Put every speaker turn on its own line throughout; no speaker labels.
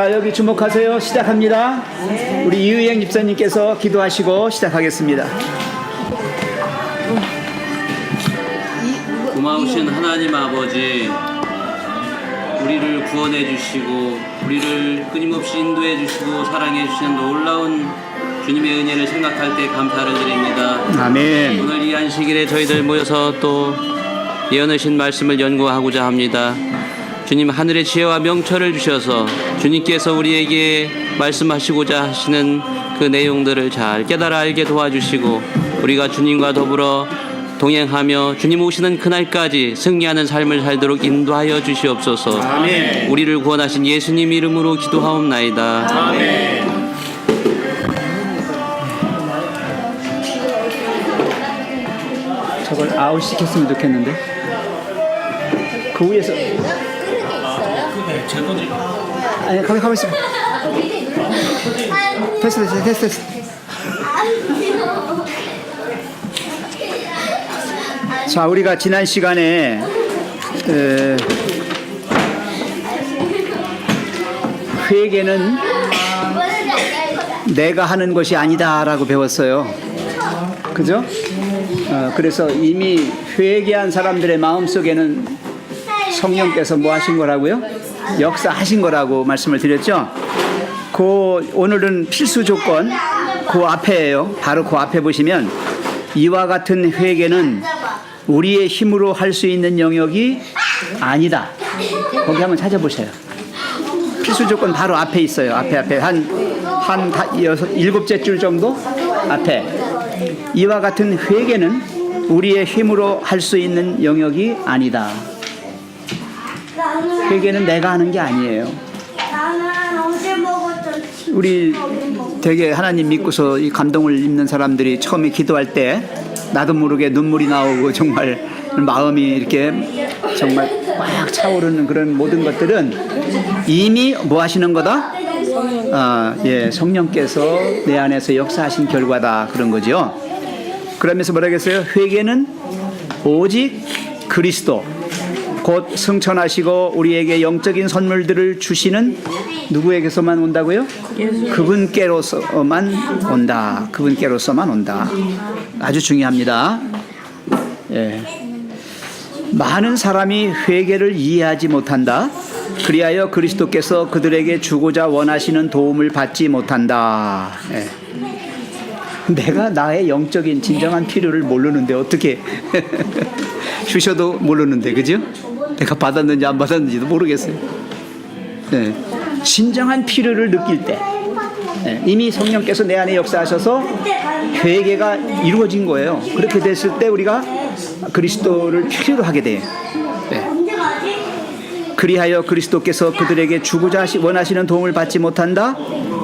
자, 여기 주목하세요. 시작합니다. 우리 이의행 집사님께서 기도하시고 시작하겠습니다.
고마우신 하나님 아버지, 우리를 구원해 주시고 우리를 끊임없이 인도해 주시고 사랑해 주시는 놀라운 주님의 은혜를 생각할 때 감사를 드립니다.
아멘.
오늘 이 안식일에 저희들 모여서 또 예언하신 말씀을 연구하고자 합니다. 주님, 하늘의 지혜와 명철을 주셔서 주님께서 우리에게 말씀하시고자 하시는 그 내용들을 잘 깨달아 알게 도와주시고 우리가 주님과 더불어 동행하며 주님 오시는 그날까지 승리하는 삶을 살도록 인도하여 주시옵소서.
아멘.
우리를 구원하신 예수님 이름으로 기도하옵나이다.
아멘. 저걸 아웃시켰으면 좋겠는데. 그 위에서. 아니, 거기 가만 있어. 됐어. 자, 우리가 지난 시간에 회개는 내가 하는 것이 아니다라고 배웠어요. 그죠? 그래서 이미 회개한 사람들의 마음속에는 성령께서 뭐 하신 거라고요? 역사하신 거라고 말씀을 드렸죠. 오늘은 필수 조건 그 앞에예요. 바로 그 앞에 보시면 이와 같은 회개는 우리의 힘으로 할 수 있는 영역이 아니다. 거기 한번 찾아보세요. 필수 조건 바로 앞에 있어요. 앞에 한 7째 줄 정도 앞에. 이와 같은 회개는 우리의 힘으로 할 수 있는 영역이 아니다. 회개는 내가 하는 게 아니에요. 우리 되게 하나님 믿고서 이 감동을 입는 사람들이 처음에 기도할 때 나도 모르게 눈물이 나오고 정말 마음이 이렇게 정말 꽉 차오르는 그런 모든 것들은 이미 뭐 하시는 거다? 성령께서 내 안에서 역사하신 결과다, 그런 거죠. 그러면서 뭐라 했어요? 회개는 오직 그리스도 곧 승천하시고 우리에게 영적인 선물들을 주시는 누구에게서만 온다고요? 그분께로서만 온다. 그분께로서만 온다. 아주 중요합니다. 예. 많은 사람이 회개를 이해하지 못한다. 그리하여 그리스도께서 그들에게 주고자 원하시는 도움을 받지 못한다. 예. 내가 나의 영적인 진정한 필요를 모르는데 어떻게 주셔도 모르는데, 그죠? 내가 받았는지 안 받았는지도 모르겠어요. 네. 진정한 필요를 느낄 때 이미 성령께서 내 안에 역사하셔서 회개가 이루어진 거예요. 그렇게 됐을 때 우리가 그리스도를 필요로 하게 돼요. 네. 그리하여 그리스도께서 그들에게 주고자 원하시는 도움을 받지 못한다.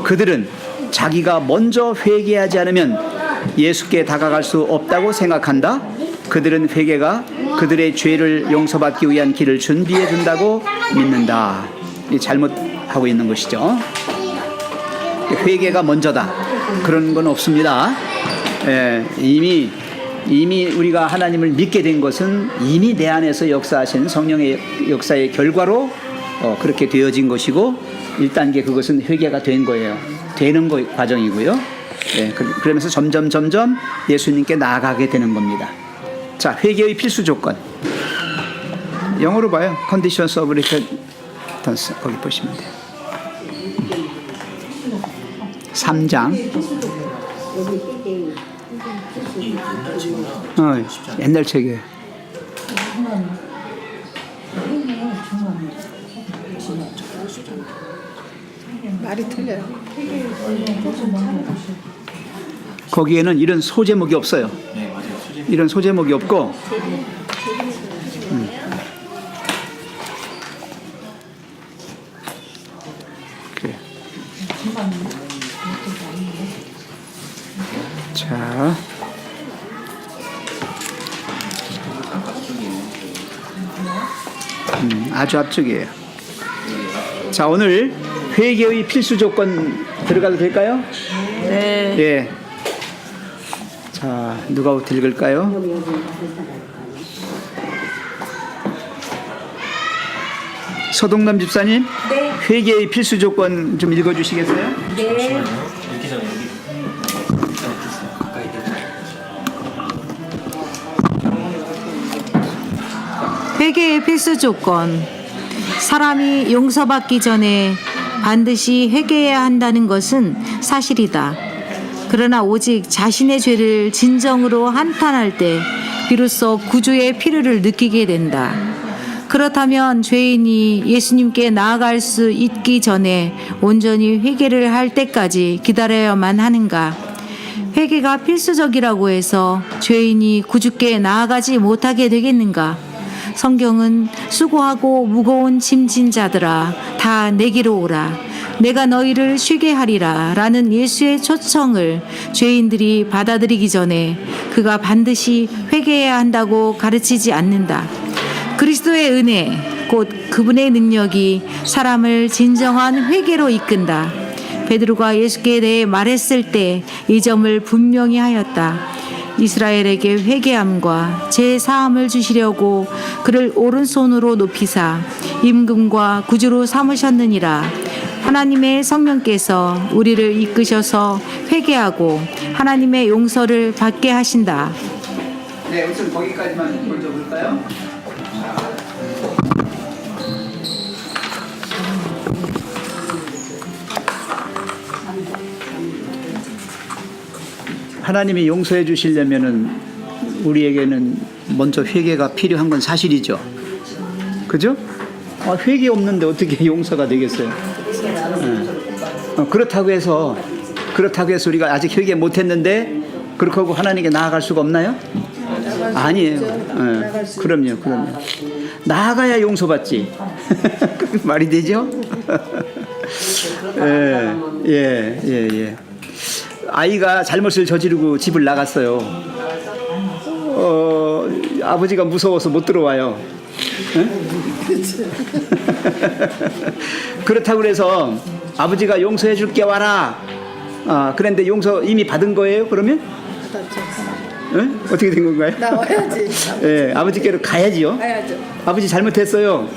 그들은 자기가 먼저 회개하지 않으면 예수께 다가갈 수 없다고 생각한다. 그들은 회개가 그들의 죄를 용서받기 위한 길을 준비해 준다고 믿는다. 잘못하고 있는 것이죠. 회개가 먼저다, 그런 건 없습니다. 이미 우리가 하나님을 믿게 된 것은 이미 내 안에서 역사하신 성령의 역사의 결과로 그렇게 되어진 것이고 1단계 그것은 회개가 된 거예요. 되는 과정이고요. 그러면서 점점 예수님께 나아가게 되는 겁니다. 자, 회개의 필수 조건. 영어로 봐요. Conditions of repentance. 거기 보시면 돼요. 3장. 옛날 책이에요.
말이 틀려요.
거기에는 이런 소제목이 없어요. 이런 소제목이 없고 그래. 자, 아주 앞쪽이에요. 자, 오늘 회개의 필수 조건 들어가도 될까요?
네.
예. 자, 누가부터 읽을까요? 서동남 집사님,
네.
회개의 필수 조건 좀 읽어주시겠어요?
네.
회개의 필수 조건. 사람이 용서받기 전에 반드시 회개해야 한다는 것은 사실이다. 그러나 오직 자신의 죄를 진정으로 한탄할 때 비로소 구주의 필요를 느끼게 된다. 그렇다면 죄인이 예수님께 나아갈 수 있기 전에 온전히 회개를 할 때까지 기다려야만 하는가? 회개가 필수적이라고 해서 죄인이 구주께 나아가지 못하게 되겠는가? 성경은 수고하고 무거운 짐진 자들아 다 내게로 오라 내가 너희를 쉬게 하리라 라는 예수의 초청을 죄인들이 받아들이기 전에 그가 반드시 회개해야 한다고 가르치지 않는다. 그리스도의 은혜 곧 그분의 능력이 사람을 진정한 회개로 이끈다. 베드로가 예수께 대해 말했을 때 이 점을 분명히 하였다. 이스라엘에게 회개함과 제사함을 주시려고 그를 오른손으로 높이사 임금과 구주로 삼으셨느니라. 하나님의 성령께서 우리를 이끄셔서 회개하고 하나님의 용서를 받게 하신다.
네, 우선 거기까지만 먼저 볼까요? 하나님이 용서해 주시려면은 우리에게는 먼저 회개가 필요한 건 사실이죠. 그죠? 회개 없는데 어떻게 용서가 되겠어요? 그렇다고 해서 우리가 아직 회개 못했는데 그렇게 하고 하나님께 나아갈 수가 없나요? 아니에요. 그럼요. 나아가야 용서받지. 말이 되죠? 예. 아이가 잘못을 저지르고 집을 나갔어요. 아버지가 무서워서 못 들어와요. 그렇다고 해서 아버지가 용서해 줄게 와라. 그런데 용서 이미 받은 거예요? 그러면? 어떻게 된 건가요?
나와야지.
예, 아버지께로 가야지요.
가야죠.
아버지 잘못했어요.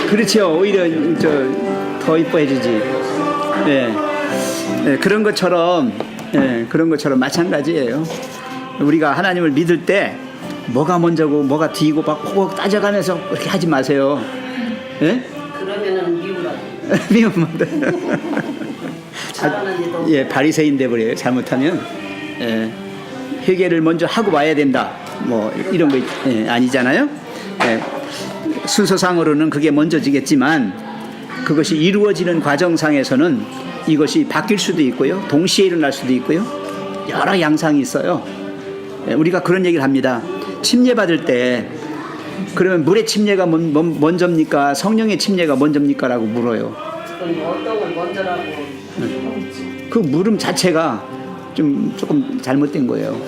그렇죠. 오히려 더 이뻐해 주지. 그런 것처럼 마찬가지예요. 우리가 하나님을 믿을 때 뭐가 먼저고 뭐가 뒤고 막 꼭 따져가면서 그렇게 하지 마세요. 예?
그러면은 미우라.
미움받아.
잘하는데도.
예, 바리새인 돼 버려요. 잘못하면. 회개를 먼저 하고 와야 된다. 뭐 이런 거 아니잖아요. 순서상으로는 그게 먼저지겠지만 그것이 이루어지는 과정상에서는 이것이 바뀔 수도 있고요. 동시에 일어날 수도 있고요. 여러 양상이 있어요. 우리가 그런 얘기를 합니다. 침례받을 때 그러면 물의 침례가 먼저입니까? 성령의 침례가 먼저입니까? 라고 물어요.
그건 어떤 걸 먼저라고.
그 물음 자체가 조금 잘못된 거예요.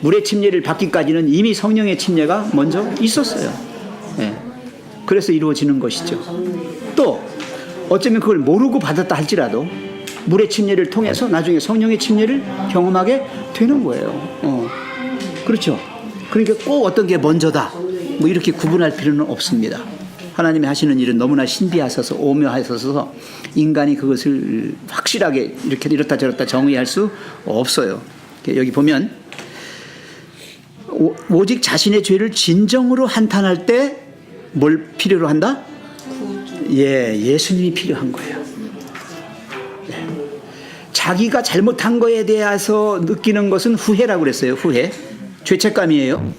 물의 침례를 받기까지는 이미 성령의 침례가 먼저 있었어요. 그래서 이루어지는 것이죠. 또 어쩌면 그걸 모르고 받았다 할지라도 물의 침례를 통해서 나중에 성령의 침례를 경험하게 되는 거예요. 그렇죠. 그러니까 꼭 어떤 게 먼저다 뭐 이렇게 구분할 필요는 없습니다. 하나님이 하시는 일은 너무나 신비하셔서 오묘하셔서 인간이 그것을 확실하게 이렇다 저렇다 정의할 수 없어요. 여기 보면 오직 자신의 죄를 진정으로 한탄할 때 뭘 필요로 한다? 예수님이 필요한 거예요. 자기가 잘못한 거에 대해서 느끼는 것은 후회라고 그랬어요. 후회. 죄책감이에요.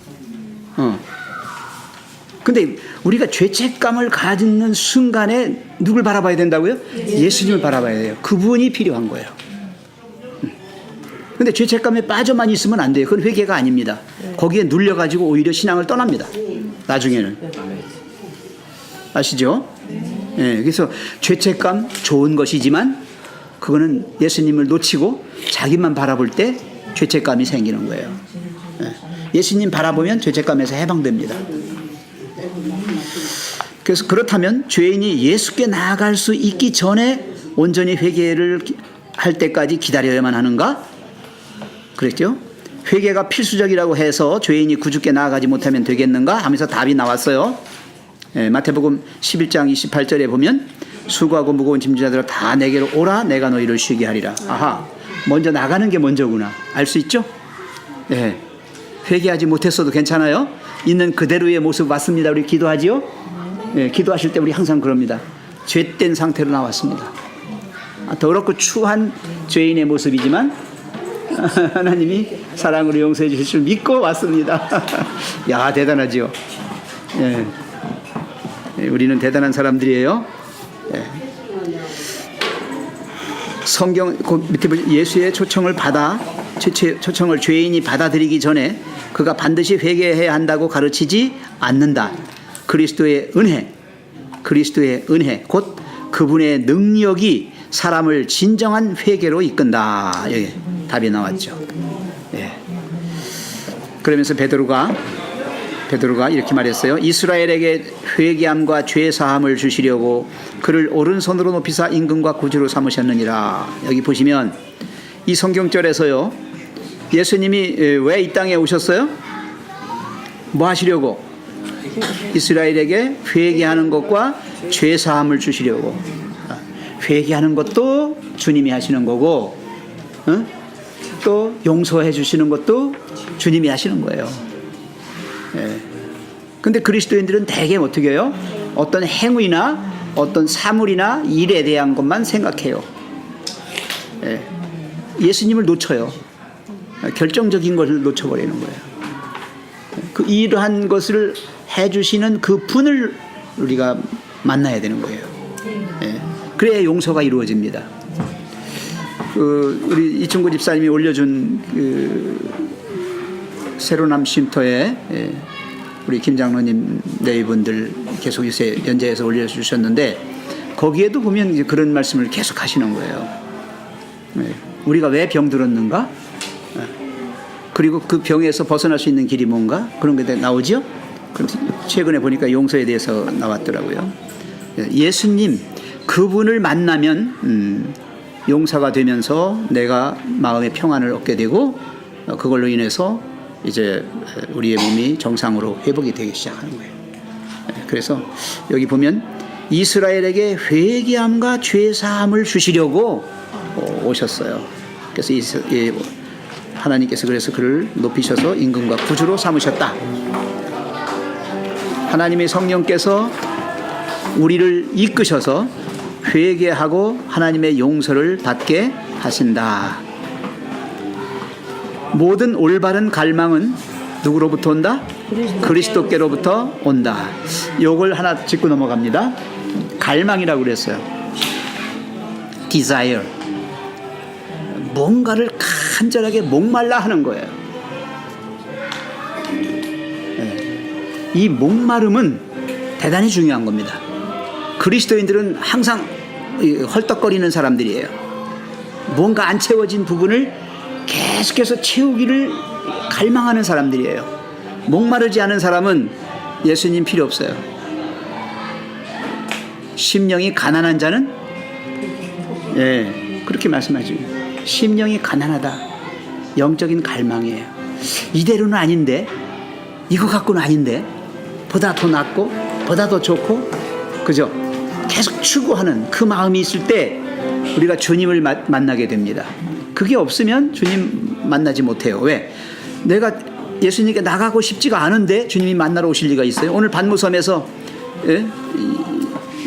근데 우리가 죄책감을 가지는 순간에 누굴 바라봐야 된다고요? 예수님을 바라봐야 돼요. 그분이 필요한 거예요. 근데 죄책감에 빠져만 있으면 안 돼요. 그건 회개가 아닙니다. 거기에 눌려가지고 오히려 신앙을 떠납니다. 나중에는. 아시죠? 그래서 죄책감 좋은 것이지만 그거는 예수님을 놓치고 자기만 바라볼 때 죄책감이 생기는 거예요. 예수님 바라보면 죄책감에서 해방됩니다. 그래서 그렇다면 죄인이 예수께 나아갈 수 있기 전에 온전히 회개를 할 때까지 기다려야만 하는가? 그랬죠? 회개가 필수적이라고 해서 죄인이 구주께 나아가지 못하면 되겠는가? 하면서 답이 나왔어요. 마태복음 11장 28절에 보면 수고하고 무거운 짐진자들아 다 내게로 오라 내가 너희를 쉬게 하리라. 아하, 먼저 나가는 게 먼저구나. 알 수 있죠? 예. 회개하지 못했어도 괜찮아요. 있는 그대로의 모습 맞습니다. 우리 기도하지요? 예, 기도하실 때 우리 항상 그럽니다. 죄된 상태로 나왔습니다. 더럽고 추한 죄인의 모습이지만 하나님이 사랑으로 용서해 주실 줄 믿고 왔습니다. 야, 대단하지요? 예. 우리는 대단한 사람들이에요. 예. 성경 밑에 예수의 초청을 받아 초청을 죄인이 받아들이기 전에 그가 반드시 회개해야 한다고 가르치지 않는다. 그리스도의 은혜 곧 그분의 능력이 사람을 진정한 회개로 이끈다. 여기 답이 나왔죠. 예. 그러면서 베드로가 이렇게 말했어요. 이스라엘에게 회개함과 죄 사함을 주시려고 그를 오른손으로 높이사 임금과 구주로 삼으셨느니라. 여기 보시면 이 성경절에서요, 예수님이 왜 이 땅에 오셨어요? 뭐 하시려고? 이스라엘에게 회개하는 것과 죄 사함을 주시려고. 회개하는 것도 주님이 하시는 거고, 또 용서해 주시는 것도 주님이 하시는 거예요. 예. 근데 그리스도인들은 대개 어떻게 해요? 어떤 행위나 어떤 사물이나 일에 대한 것만 생각해요. 예. 예수님을 놓쳐요. 결정적인 것을 놓쳐버리는 거예요. 그 이러한 것을 해주시는 그 분을 우리가 만나야 되는 거예요. 예. 그래야 용서가 이루어집니다. 우리 이충구 집사님이 올려준 새로남 쉼터에 우리 김 장로님 네이분들 계속 요새 연재해서 올려주셨는데 거기에도 보면 이제 그런 말씀을 계속 하시는 거예요. 우리가 왜 병들었는가? 그리고 그 병에서 벗어날 수 있는 길이 뭔가? 그런 게 나오죠? 그럼 최근에 보니까 용서에 대해서 나왔더라고요. 예수님 그분을 만나면 용서가 되면서 내가 마음의 평안을 얻게 되고 그걸로 인해서 이제 우리의 몸이 정상으로 회복이 되기 시작하는 거예요. 그래서 여기 보면 이스라엘에게 회개함과 죄 사함을 주시려고 오셨어요. 그래서 하나님께서 그래서 그를 높이셔서 임금과 구주로 삼으셨다. 하나님의 성령께서 우리를 이끄셔서 회개하고 하나님의 용서를 받게 하신다. 모든 올바른 갈망은 누구로부터 온다? 그리스도께로부터 온다. 요걸 하나 짚고 넘어갑니다. 갈망이라고 그랬어요. desire. 뭔가를 간절하게 목말라 하는 거예요. 이 목마름은 대단히 중요한 겁니다. 그리스도인들은 항상 헐떡거리는 사람들이에요. 뭔가 안 채워진 부분을 계속해서 채우기를 갈망하는 사람들이에요. 목마르지 않은 사람은 예수님 필요 없어요. 심령이 가난한 자는 그렇게 말씀하죠. 심령이 가난하다. 영적인 갈망이에요. 이대로는 아닌데, 이거 갖고는 아닌데, 보다 더 낫고 보다 더 좋고, 그죠? 계속 추구하는 그 마음이 있을 때 우리가 주님을 만나게 됩니다. 그게 없으면 주님 만나지 못해요. 왜? 내가 예수님께 나가고 싶지가 않은데 주님이 만나러 오실 리가 있어요? 오늘 반무섬에서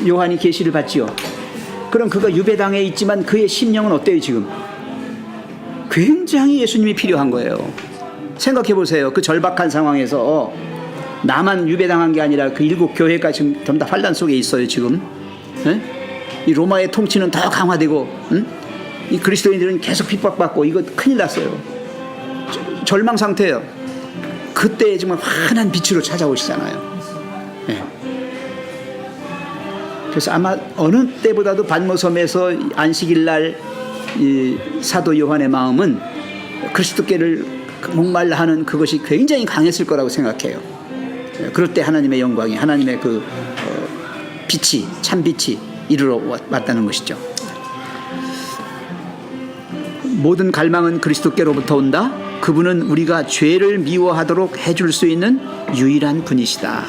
요한이 계시를 받지요. 그럼 그가 유배당에 있지만 그의 심령은 어때요 지금? 굉장히 예수님이 필요한 거예요. 생각해 보세요. 그 절박한 상황에서 나만 유배당한 게 아니라 그 일곱 교회가 지금 전부 다 환란 속에 있어요 지금. 이 로마의 통치는 더 강화되고, 이 그리스도인들은 계속 핍박받고, 이거 큰일 났어요. 절망 상태예요. 그때 정말 환한 빛으로 찾아오시잖아요. 그래서 아마 어느 때보다도 반모섬에서 안식일 날 이 사도 요한의 마음은 그리스도께를 목말라 하는 그것이 굉장히 강했을 거라고 생각해요. 그럴 때 하나님의 영광이, 하나님의 그 빛이, 참 빛이 이르러 왔다는 것이죠. 모든 갈망은 그리스도께로부터 온다. 그분은 우리가 죄를 미워하도록 해줄 수 있는 유일한 분이시다.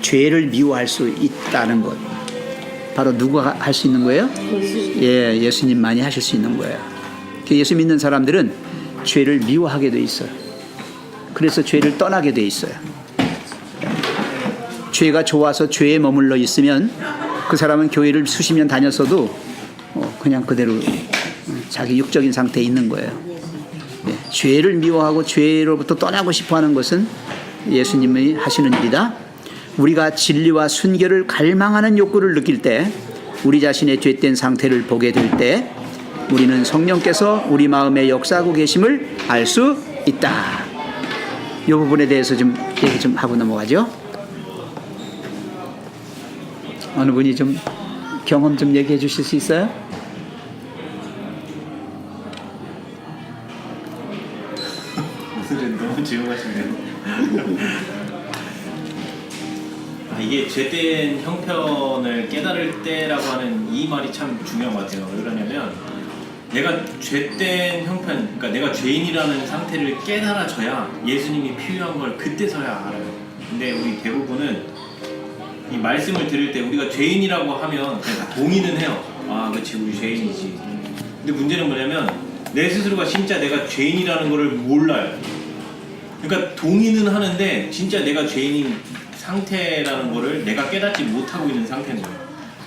죄를 미워할 수 있다는 것. 바로 누가 할 수 있는 거예요? 예, 예수님만이 하실 수 있는 거예요. 예수 믿는 사람들은 죄를 미워하게 돼 있어요. 그래서 죄를 떠나게 돼 있어요. 죄가 좋아서 죄에 머물러 있으면 그 사람은 교회를 수십 년 다녔어도 그냥 그대로 자기 육적인 상태에 있는 거예요. 예, 죄를 미워하고 죄로부터 떠나고 싶어하는 것은 예수님이 하시는 일이다. 우리가 진리와 순결을 갈망하는 욕구를 느낄 때, 우리 자신의 죄된 상태를 보게 될 때 우리는 성령께서 우리 마음에 역사하고 계심을 알 수 있다. 이 부분에 대해서 좀 얘기 좀 하고 넘어가죠. 어느 분이 좀 경험 좀 얘기해 주실 수 있어요?
오늘은 너무 조용하시네요. 이게 죄된 형편을 깨달을 때라고 하는 이 말이 참 중요한 것 같아요. 왜 그러냐면 내가 죄된 형편, 그러니까 내가 죄인이라는 상태를 깨달아져야 예수님이 필요한 걸 그때서야 알아요. 근데 우리 대부분은 이 말씀을 들을 때 우리가 죄인이라고 하면 그냥 다 동의는 해요. 아, 그렇지, 우리 죄인이지. 근데 문제는 뭐냐면 내 스스로가 진짜 내가 죄인이라는 거를 몰라요. 그러니까 동의는 하는데 진짜 내가 죄인인 상태라는 거를 내가 깨닫지 못하고 있는 상태인 거예요.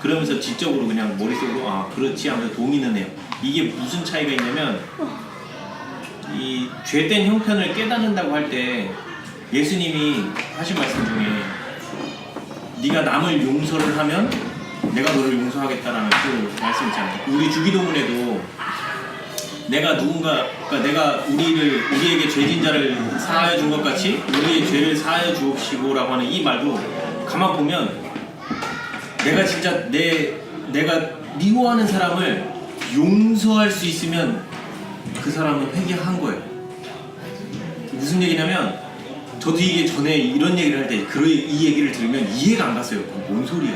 그러면서 지적으로 그냥 머릿속으로 아, 그렇지 하면서 동의는 해요. 이게 무슨 차이가 있냐면 이 죄된 형편을 깨닫는다고 할 때 예수님이 하신 말씀 중에 네가 남을 용서를 하면 내가 너를 용서하겠다라는 그 말씀 있잖아요. 우리 주기도문에도 내가 그러니까 내가 우리에게 죄진 자를 사하여 준 것 같이 우리의 죄를 사하여 주옵시고라고 하는 이 말도 가만 보면 내가 진짜 내가 미워하는 사람을 용서할 수 있으면 그 사람은 회개한 거예요. 무슨 얘기냐면 저도 이게 전에 이런 얘기를 할 때 이 얘기를 들으면 이해가 안 갔어요. 뭔 소리야?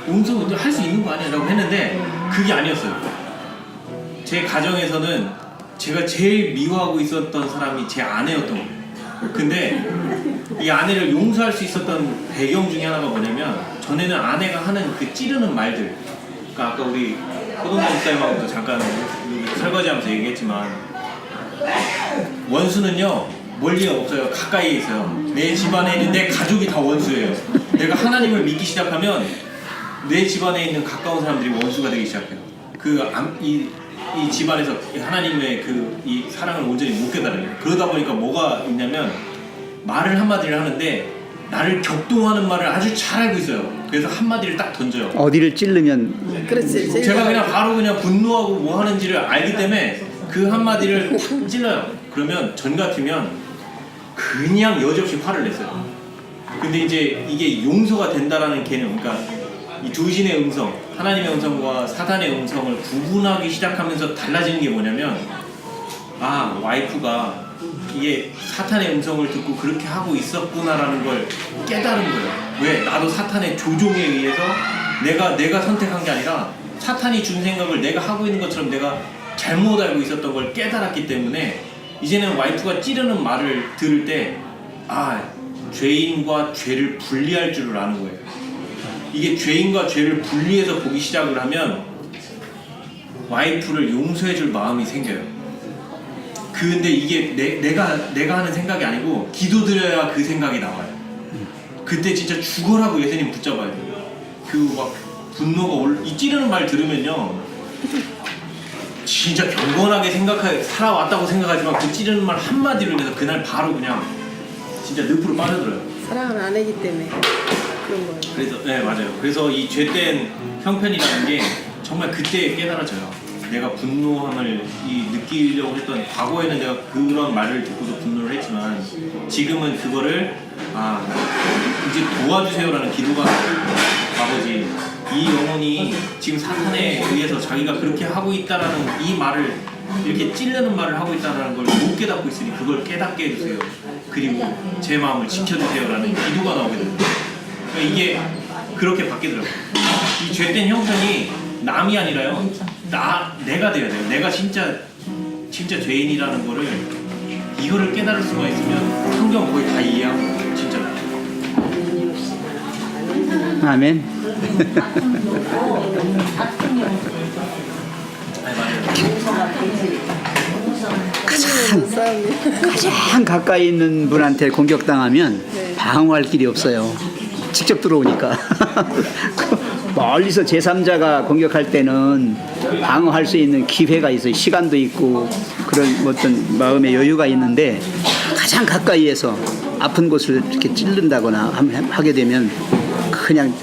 용서할 수 있는 거 아니야? 라고 했는데 그게 아니었어요. 제 가정에서는 제가 제일 미워하고 있었던 사람이 제 아내였던 거예요. 근데 이 아내를 용서할 수 있었던 배경 중에 하나가 뭐냐면 전에는 아내가 하는 그 찌르는 말들, 그러니까 아까 우리 호동자 목사님하고도 잠깐 설거지하면서 얘기했지만 원수는요 멀리 없어요. 가까이에 있어요. 내 집안에 있는 내 가족이 다 원수예요. 내가 하나님을 믿기 시작하면 내 집안에 있는 가까운 사람들이 원수가 되기 시작해요. 이 집안에서 하나님의 이 사랑을 온전히 못 깨달아요. 그러다 보니까 뭐가 있냐면 말을 한마디를 하는데 나를 격동하는 말을 아주 잘 알고 있어요. 그래서 한마디를 딱 던져요.
어디를 찌르면
그렇지.
제가 그냥 바로 그냥 분노하고 뭐 하는지를 알기 때문에 그 한마디를 탁 찔러요. 그러면 전 같으면 그냥 여지없이 화를 냈어요. 근데 이제 이게 용서가 된다라는 개념, 그러니까 이 두 신의 음성, 하나님의 음성과 사단의 음성을 구분하기 시작하면서 달라지는 게 뭐냐면 아, 와이프가 이게 사탄의 음성을 듣고 그렇게 하고 있었구나라는 걸 깨달은 거예요. 왜? 나도 사탄의 조종에 의해서 내가 선택한 게 아니라 사탄이 준 생각을 내가 하고 있는 것처럼 내가 잘못 알고 있었던 걸 깨달았기 때문에 이제는 와이프가 찌르는 말을 들을 때 아, 죄인과 죄를 분리할 줄을 아는 거예요. 이게 죄인과 죄를 분리해서 보기 시작을 하면 와이프를 용서해 줄 마음이 생겨요. 근데 이게 내가 하는 생각이 아니고 기도드려야 그 생각이 나와요. 그때 진짜 죽어라고 예수님 붙잡아야 돼요. 그 막 분노가 이 찌르는 말 들으면요 진짜 경건하게 살아왔다고 생각하지만 그 찌르는 말 한마디로 인해서 그날 바로 그냥 진짜 늪으로 빠져들어요.
사랑을 안 하기 때문에 그런 거예요.
그래서 네, 맞아요. 그래서 이 죄된 형편이라는 게 정말 그때 깨달아져요. 내가 분노함을 느끼려고 했던 과거에는 내가 그런 말을 듣고도 분노를 했지만 지금은 그거를 이제 도와주세요라는 기도가 아버지 이 영혼이 지금 사탄에 의해서 자기가 그렇게 하고 있다라는 이 말을 이렇게 찔르는 말을 하고 있다는 걸 못 깨닫고 있으니 그걸 깨닫게 해주세요. 그리고 제 마음을 지켜주세요라는 기도가 나오게 됩니다. 그러니까 이게 그렇게 바뀌더라고요. 이 죄된 형편이 남이 아니라요. 내가 돼야 돼요. 내가 진짜 죄인이라는 거를 이거를 깨달을 수가 있으면 성경 거의 다 이해하고 진짜.
아멘. 가장 가까이 있는 분한테 공격당하면 방어할 길이 없어요. 직접 들어오니까. 멀리서 제3자가 공격할 때는 방어할 수 있는 기회가 있어요. 시간도 있고 그런 어떤 마음의 여유가 있는데 가장 가까이에서 아픈 곳을 이렇게 찔른다거나 하게 되면 그냥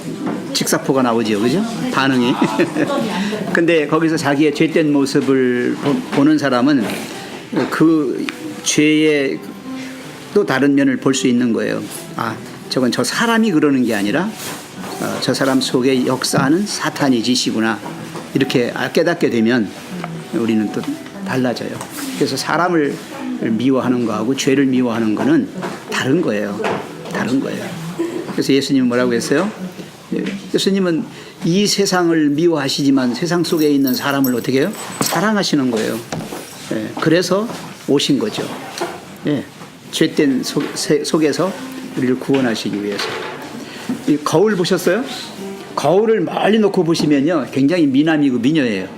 직사포가 나오죠. 그죠? 반응이. 근데 거기서 자기의 죄된 모습을 보는 사람은 그 죄의 또 다른 면을 볼 수 있는 거예요. 아, 저건 저 사람이 그러는 게 아니라 저 사람 속에 역사하는 사탄이 지시구나. 이렇게 깨닫게 되면 우리는 또 달라져요. 그래서 사람을 미워하는 거하고 죄를 미워하는 거는 다른 거예요. 다른 거예요. 그래서 예수님은 뭐라고 했어요? 예수님은 이 세상을 미워하시지만 세상 속에 있는 사람을 어떻게 해요? 사랑하시는 거예요. 예, 그래서 오신 거죠. 예, 죄된 속에서 우리를 구원하시기 위해서. 이 거울 보셨어요? 거울을 멀리 놓고 보시면요, 굉장히 미남이고 미녀예요.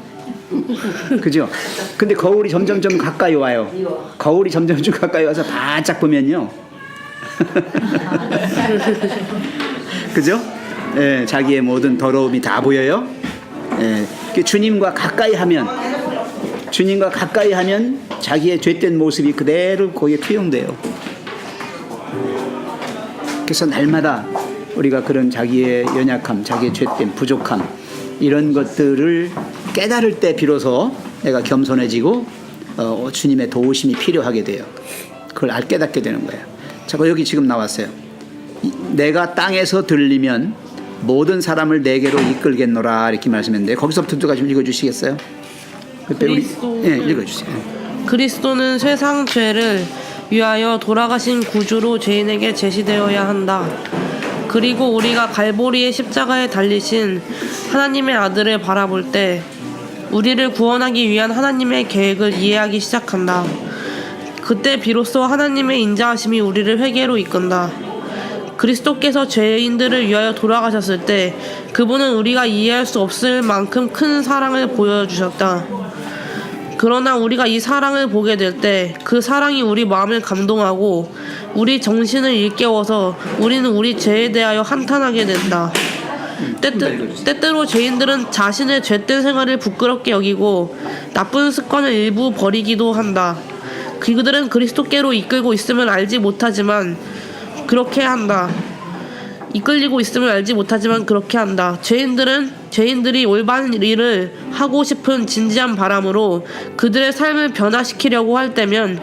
그죠? 근데 거울이 점점 가까이 와요. 거울이 점점 가까이 와서 바짝 보면요. 그죠? 예, 자기의 모든 더러움이 다 보여요. 예, 주님과 가까이 하면 자기의 죄된 모습이 그대로 거기에 투영돼요. 그래서 날마다 우리가 그런 자기의 연약함, 자기의 죄된 부족함 이런 것들을 깨달을 때 비로소 내가 겸손해지고 주님의 도우심이 필요하게 돼요. 그걸 깨닫게 되는 거예요. 자, 여기 지금 나왔어요. 내가 땅에서 들리면 모든 사람을 내게로 이끌겠노라 이렇게 말씀했는데 거기서부터 좀 읽어주시겠어요? 읽어주세요.
그리스도는 세상 죄를 위하여 돌아가신 구주로 죄인에게 제시되어야 한다. 그리고 우리가 갈보리의 십자가에 달리신 하나님의 아들을 바라볼 때 우리를 구원하기 위한 하나님의 계획을 이해하기 시작한다. 그때 비로소 하나님의 인자하심이 우리를 회개로 이끈다. 그리스도께서 죄인들을 위하여 돌아가셨을 때 그분은 우리가 이해할 수 없을 만큼 큰 사랑을 보여주셨다. 그러나 우리가 이 사랑을 보게 될 때 그 사랑이 우리 마음을 감동하고 우리 정신을 일깨워서 우리는 우리 죄에 대하여 한탄하게 된다. 때때로 죄인들은 자신의 죄된 생활을 부끄럽게 여기고 나쁜 습관을 일부 버리기도 한다. 그들은 그리스도께로 이끌고 있음을 알지 못하지만 그렇게 한다. 이끌리고 있음을 알지 못하지만 그렇게 한다. 죄인들이 올바른 일을 하고 싶은 진지한 바람으로 그들의 삶을 변화시키려고 할 때면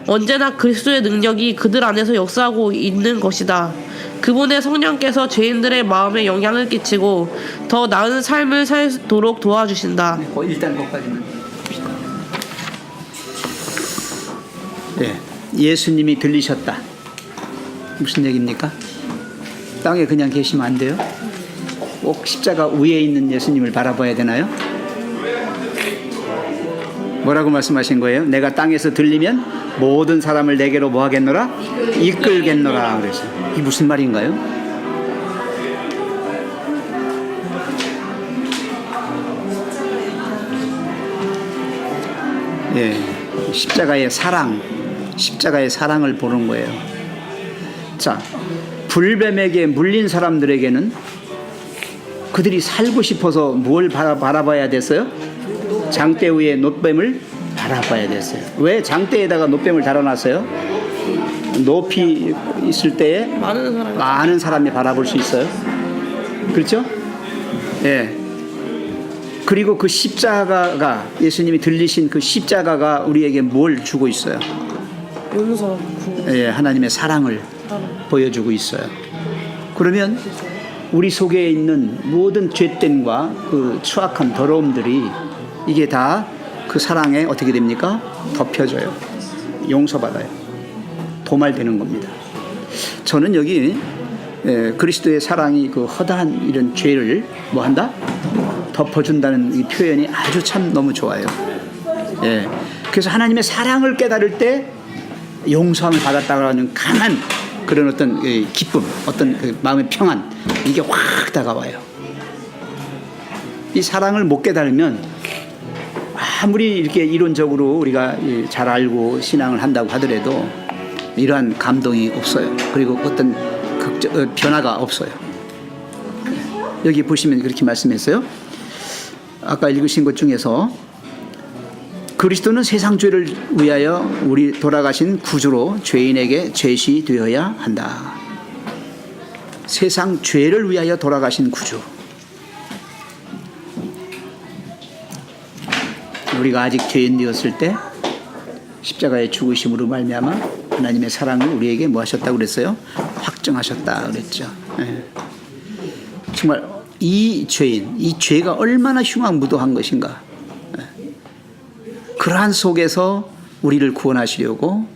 언제나 그리스도의 능력이 그들 안에서 역사하고 있는 것이다. 그분의 성령께서 죄인들의 마음에 영향을 끼치고 더 나은 삶을 살도록 도와주신다.
일단 거기까지만. 네, 예수님이 들리셨다. 무슨 얘기입니까? 땅에 그냥 계시면 안 돼요? 꼭 십자가 위에 있는 예수님을 바라봐야 되나요? 뭐라고 말씀하신 거예요? 내가 땅에서 들리면 모든 사람을 내게로 뭐 하겠노라? 이끌겠노라 그랬어요. 이게 무슨 말인가요? 예, 십자가의 사랑을 보는 거예요. 자, 불뱀에게 물린 사람들에게는 그들이 살고 싶어서 뭘 바라봐야 됐어요? 장대 위에 놋뱀을 바라봐야 됐어요. 왜 장대에다가 놋뱀을 달아놨어요? 높이 있을 때에 많은 사람이 바라볼 수 있어요. 그렇죠? 예. 그리고 그 십자가가 예수님이 들리신 그 십자가가 우리에게 뭘 주고 있어요?
용서.
예, 하나님의 사랑을 보여주고 있어요. 그러면 우리 속에 있는 모든 죄됨과 그 추악한 더러움들이 이게 다 그 사랑에 어떻게 됩니까? 덮여져요. 용서받아요. 도말되는 겁니다. 저는 여기 그리스도의 사랑이 그 허다한 이런 죄를 뭐 한다? 덮어준다는 이 표현이 아주 참 너무 좋아요. 예. 그래서 하나님의 사랑을 깨달을 때 용서함을 받았다고 하는 강한 그런 어떤 기쁨, 어떤 그 마음의 평안, 이게 확 다가와요. 이 사랑을 못 깨달으면 아무리 이렇게 이론적으로 우리가 잘 알고 신앙을 한다고 하더라도 이러한 감동이 없어요. 그리고 어떤 변화가 없어요. 여기 보시면 그렇게 말씀했어요. 아까 읽으신 것 중에서 그리스도는 세상 죄를 위하여 우리 돌아가신 구주로 죄인에게 죄시 되어야 한다. 세상 죄를 위하여 돌아가신 구주. 우리가 아직 죄인 되었을 때 십자가의 죽으심으로 말미암아 하나님의 사랑을 우리에게 뭐 하셨다고 그랬어요? 확정하셨다 그랬죠. 네. 정말 이 죄인, 이 죄가 얼마나 흉악무도한 것인가. 네. 그러한 속에서 우리를 구원하시려고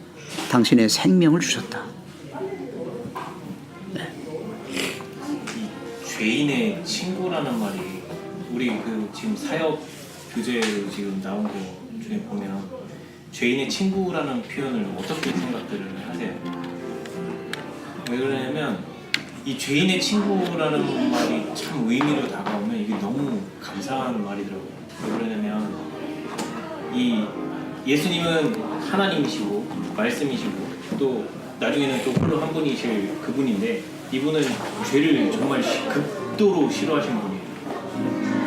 당신의 생명을 주셨다. 네.
죄인의 친구라는 말이 우리 그 지금 사역 교재로 지금 나온 거 중에 보면 죄인의 친구라는 표현을 어떻게 생각들을 하세요? 왜 그러냐면 이 죄인의 친구라는 말이 참 의미로 다가오면 이게 너무 감사한 말이더라고요. 왜 그러냐면 이 예수님은 하나님이시고 말씀이시고 또 나중에는 또 홀로 한 분이실 그분인데 이분은 죄를 정말 극도로 싫어하신 분이에요.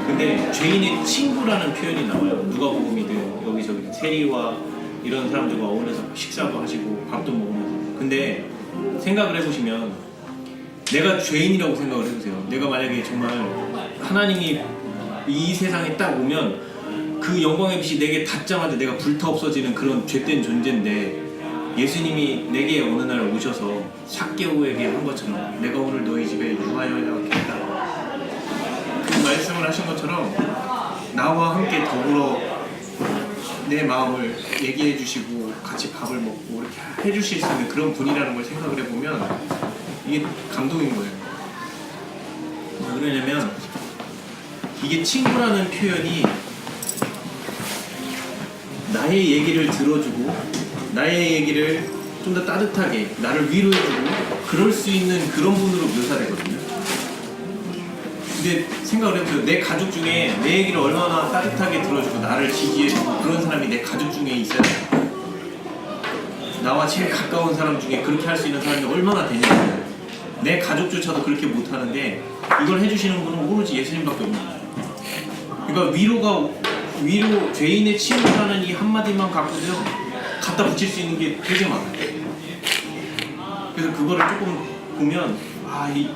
근데 죄인의 친구라는 표현이 나와요. 누가복음이든 여기저기 세리와 이런 사람들과 어울려서 식사도 하시고 밥도 먹으면서. 근데 생각을 해보시면 내가 죄인이라고 생각을 해보세요. 내가 만약에 정말 하나님이 이 세상에 딱 오면 그 영광의 빛이 내게 닿자마자 내가 불타 없어지는 그런 죄된 존재인데 예수님이 내게 어느 날 오셔서 삭개오에게 한 것처럼 내가 오늘 너희 집에 유하여야겠다 그 말씀을 하신 것처럼 나와 함께 더불어 내 마음을 얘기해 주시고 같이 밥을 먹고 이렇게 해주실 수 있는 그런 분이라는 걸 생각을 해보면 이게 감동인 거예요. 왜 그러냐면 이게 친구라는 표현이 나의 얘기를 들어주고 나의 얘기를 좀 더 따뜻하게 나를 위로해주고 그럴 수 있는 그런 분으로 묘사되거든요. 근데 생각을 해보세요. 내 가족 중에 내 얘기를 얼마나 따뜻하게 들어주고 나를 지지해주고 그런 사람이 내 가족 중에 있어야 돼요. 나와 제일 가까운 사람 중에 그렇게 할 수 있는 사람이 얼마나 되냐고요. 내 가족조차도 그렇게 못하는데 이걸 해주시는 분은 오로지 예수님밖에 없는 거예요. 그러니까 위로 죄인의 친구라는 이 한마디만 갖고도 갖다 붙일 수 있는 게 되게 많아요. 그래서 그거를 조금 보면 이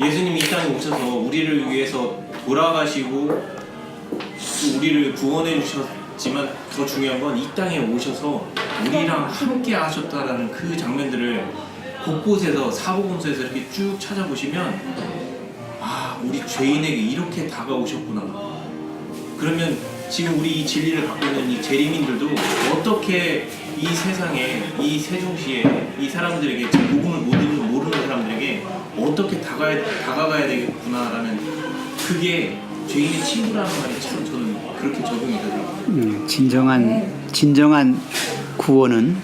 예수님이 이 땅에 오셔서 우리를 위해서 돌아가시고 또 우리를 구원해 주셨지만 더 중요한 건 이 땅에 오셔서 우리랑 함께 하셨다라는 그 장면들을 곳곳에서 사복음서에서 이렇게 쭉 찾아보시면 우리 죄인에게 이렇게 다가오셨구나. 그러면 지금 우리 이 진리를 갖고 있는 이 재림인들도 어떻게 이 세상에 이 세종시에 이 사람들에게 복음을 모르는 사람들에게 어떻게 다가가야 되겠구나라는 그게 죄인의 친구라는 말이 참 저는 그렇게 적용이 되더라고요.
진정한 구원은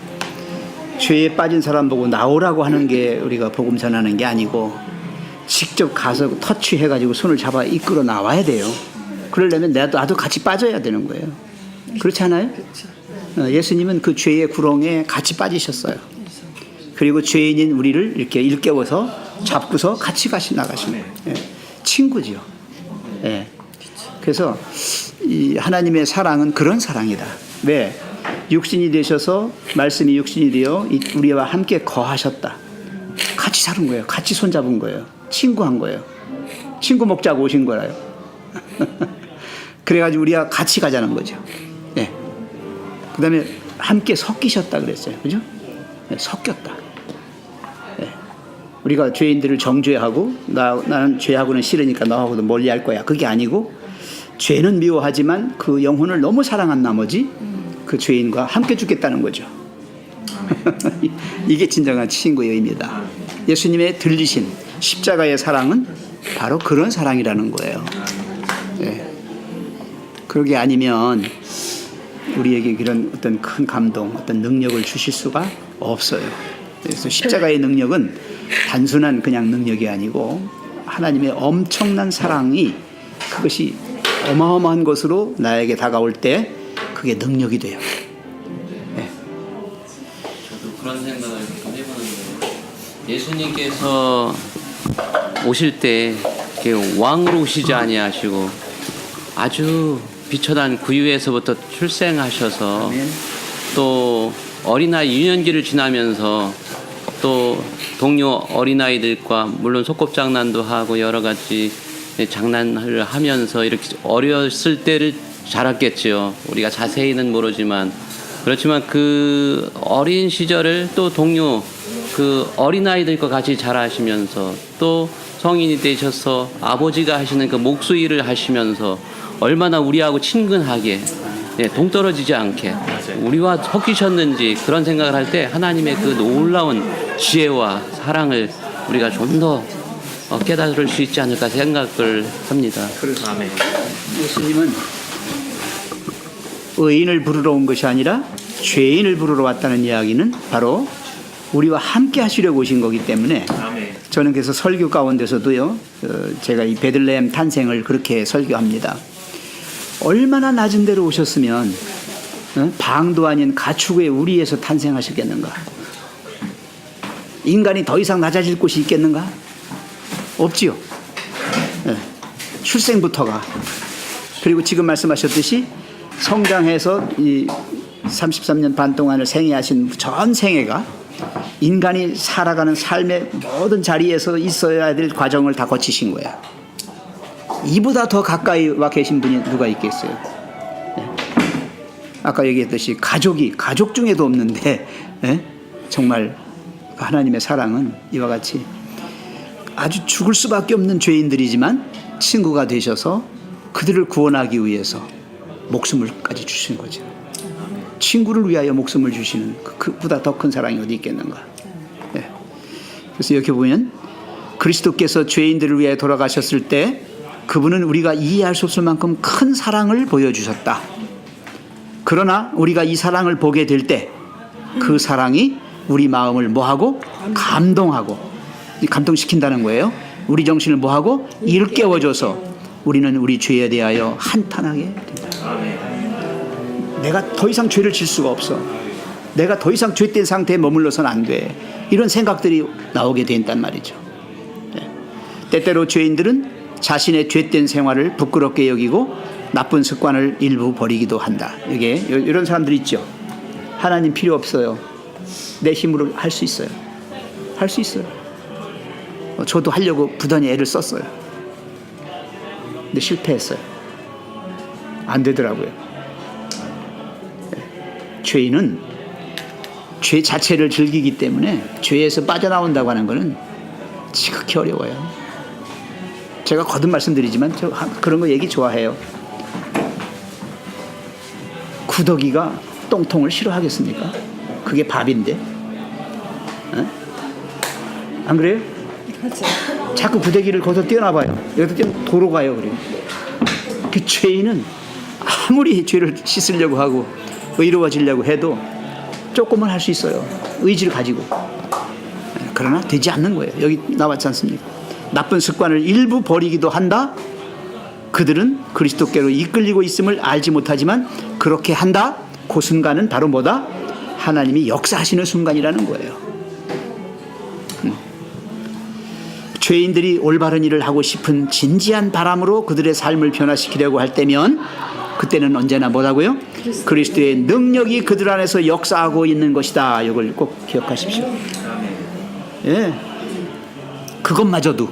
죄에 빠진 사람 보고 나오라고 하는 게 우리가 복음 전하는 게 아니고 직접 가서 터치해가지고 손을 잡아 이끌어 나와야 돼요. 그러려면 나도 같이 빠져야 되는 거예요. 그렇지 않아요? 예수님은 그 죄의 구렁에 같이 빠지셨어요. 그리고 죄인인 우리를 이렇게 일깨워서 잡고서 같이 나가시는 거예요. 친구죠. 예. 그래서 이 하나님의 사랑은 그런 사랑이다. 왜? 육신이 되셔서 말씀이 육신이 되어 우리와 함께 거하셨다. 같이 사는 거예요. 같이 손잡은 거예요. 친구한 거예요. 친구 먹자고 오신 거라요. 그래가지고 우리가 같이 가자는 거죠. 예. 그 다음에 함께 섞이셨다 그랬어요. 그죠? 예, 섞였다. 예. 우리가 죄인들을 정죄하고 나는 죄하고는 싫으니까 너하고도 멀리 할 거야. 그게 아니고 죄는 미워하지만 그 영혼을 너무 사랑한 나머지 그 죄인과 함께 죽겠다는 거죠. 이게 진정한 친구의 의미다. 예수님의 들리신 십자가의 사랑은 바로 그런 사랑이라는 거예요. 예. 그러게 아니면 우리에게 그런 어떤 큰 감동, 어떤 능력을 주실 수가 없어요. 그래서 십자가의 능력은 단순한 그냥 능력이 아니고 하나님의 엄청난 사랑이 그것이 어마어마한 것으로 나에게 다가올 때 그게 능력이 돼요.
저도 그런 생각을 좀 해보는데 예수님께서 오실 때 이렇게 왕으로 오시지 아니하시고 아주 비천한 구유에서부터 출생하셔서 또 어린아이 유년기를 지나면서 또 동료 어린아이들과 물론 소꿉장난도 하고 여러 가지 장난을 하면서 이렇게 어렸을 때를 자랐겠지요. 우리가 자세히는 모르지만 그렇지만 그 어린 시절을 또 동료 그 어린아이들과 같이 자라시면서 또 성인이 되셔서 아버지가 하시는 그 목수일을 하시면서 얼마나 우리하고 친근하게 동떨어지지 않게 우리와 섞이셨는지 그런 생각을 할 때 하나님의 그 놀라운 지혜와 사랑을 우리가 좀 더 깨달을 수 있지 않을까 생각을 합니다.
그래서 예수님은 의인을 부르러 온 것이 아니라 죄인을 부르러 왔다는 이야기는 바로 우리와 함께 하시려고 오신 거기 때문에 저는 그래서 설교 가운데서도요 제가 이 베들레헴 탄생을 그렇게 설교합니다. 얼마나 낮은 데로 오셨으면 방도 아닌 가축의 우리에서 탄생하시겠는가? 인간이 더 이상 낮아질 곳이 있겠는가? 없지요. 출생부터가. 그리고 지금 말씀하셨듯이 성장해서 이 33년 반 동안을 생애하신 전 생애가 인간이 살아가는 삶의 모든 자리에서 있어야 될 과정을 다 거치신 거야. 이보다 더 가까이 와 계신 분이 누가 있겠어요? 아까 얘기했듯이 가족 중에도 없는데 정말 하나님의 사랑은 이와 같이 아주 죽을 수밖에 없는 죄인들이지만 친구가 되셔서 그들을 구원하기 위해서 목숨을까지 주신 거죠. 친구를 위하여 목숨을 주시는 그보다 더 큰 사랑이 어디 있겠는가. 그래서 이렇게 보면 그리스도께서 죄인들을 위해 돌아가셨을 때 그분은 우리가 이해할 수 없을 만큼 큰 사랑을 보여주셨다. 그러나 우리가 이 사랑을 보게 될 때 그 사랑이 우리 마음을 뭐하고? 감동시킨다는 거예요. 우리 정신을 뭐하고? 일깨워줘서 우리는 우리 죄에 대하여 한탄하게 된다. 내가 더 이상 죄를 질 수가 없어. 내가 더 이상 죄된 상태에 머물러서는 안 돼. 이런 생각들이 나오게 된단 말이죠. 때때로 죄인들은 자신의 죄된 생활을 부끄럽게 여기고 나쁜 습관을 일부 버리기도 한다. 이게 이런 사람들 있죠. 하나님 필요 없어요. 내 힘으로 할 수 있어요. 할 수 있어요. 저도 하려고 부단히 애를 썼어요. 근데 실패했어요. 안 되더라고요. 죄인은 죄 자체를 즐기기 때문에 죄에서 빠져나온다고 하는 것은 지극히 어려워요. 제가 거듭 말씀드리지만 저 그런 거 얘기 좋아해요. 구더기가 똥통을 싫어하겠습니까? 그게 밥인데. 안 그래요? 자꾸 구더기를 거기서 떼어놔봐요. 여기서 떼면 도로 가요. 그래요. 그 죄인은 아무리 죄를 씻으려고 하고 의로워지려고 해도 조금은 할 수 있어요. 의지를 가지고. 그러나 되지 않는 거예요. 여기 나왔지 않습니까? 나쁜 습관을 일부 버리기도 한다. 그들은 그리스도께로 이끌리고 있음을 알지 못하지만 그렇게 한다. 그 순간은 바로 뭐다? 하나님이 역사하시는 순간이라는 거예요. 죄인들이 올바른 일을 하고 싶은 진지한 바람으로 그들의 삶을 변화시키려고 할 때면 그때는 언제나 뭐라고요? 그리스도의 능력이 그들 안에서 역사하고 있는 것이다. 이걸 꼭 기억하십시오. 그것마저도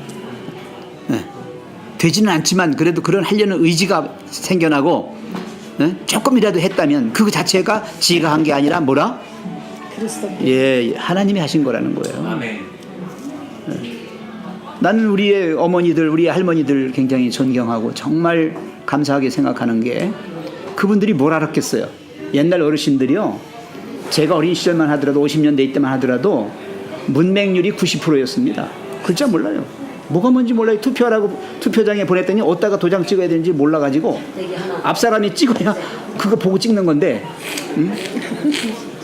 되지는 않지만 그래도 그런 하려는 의지가 생겨나고 조금이라도 했다면 그 자체가 지가 한 게 아니라 뭐라? 하나님이 하신 거라는 거예요. 나는 우리의 어머니들, 우리의 할머니들 굉장히 존경하고 정말 감사하게 생각하는 게 그분들이 뭘 알았겠어요. 옛날 어르신들이요. 제가 어린 시절만 하더라도 50년대 때만 하더라도 문맹률이 90%였습니다. 글자 몰라요. 뭐가 뭔지 몰라요. 투표하라고 투표장에 보냈더니 어디다가 도장 찍어야 되는지 몰라가지고 앞사람이 찍어야 그거 보고 찍는 건데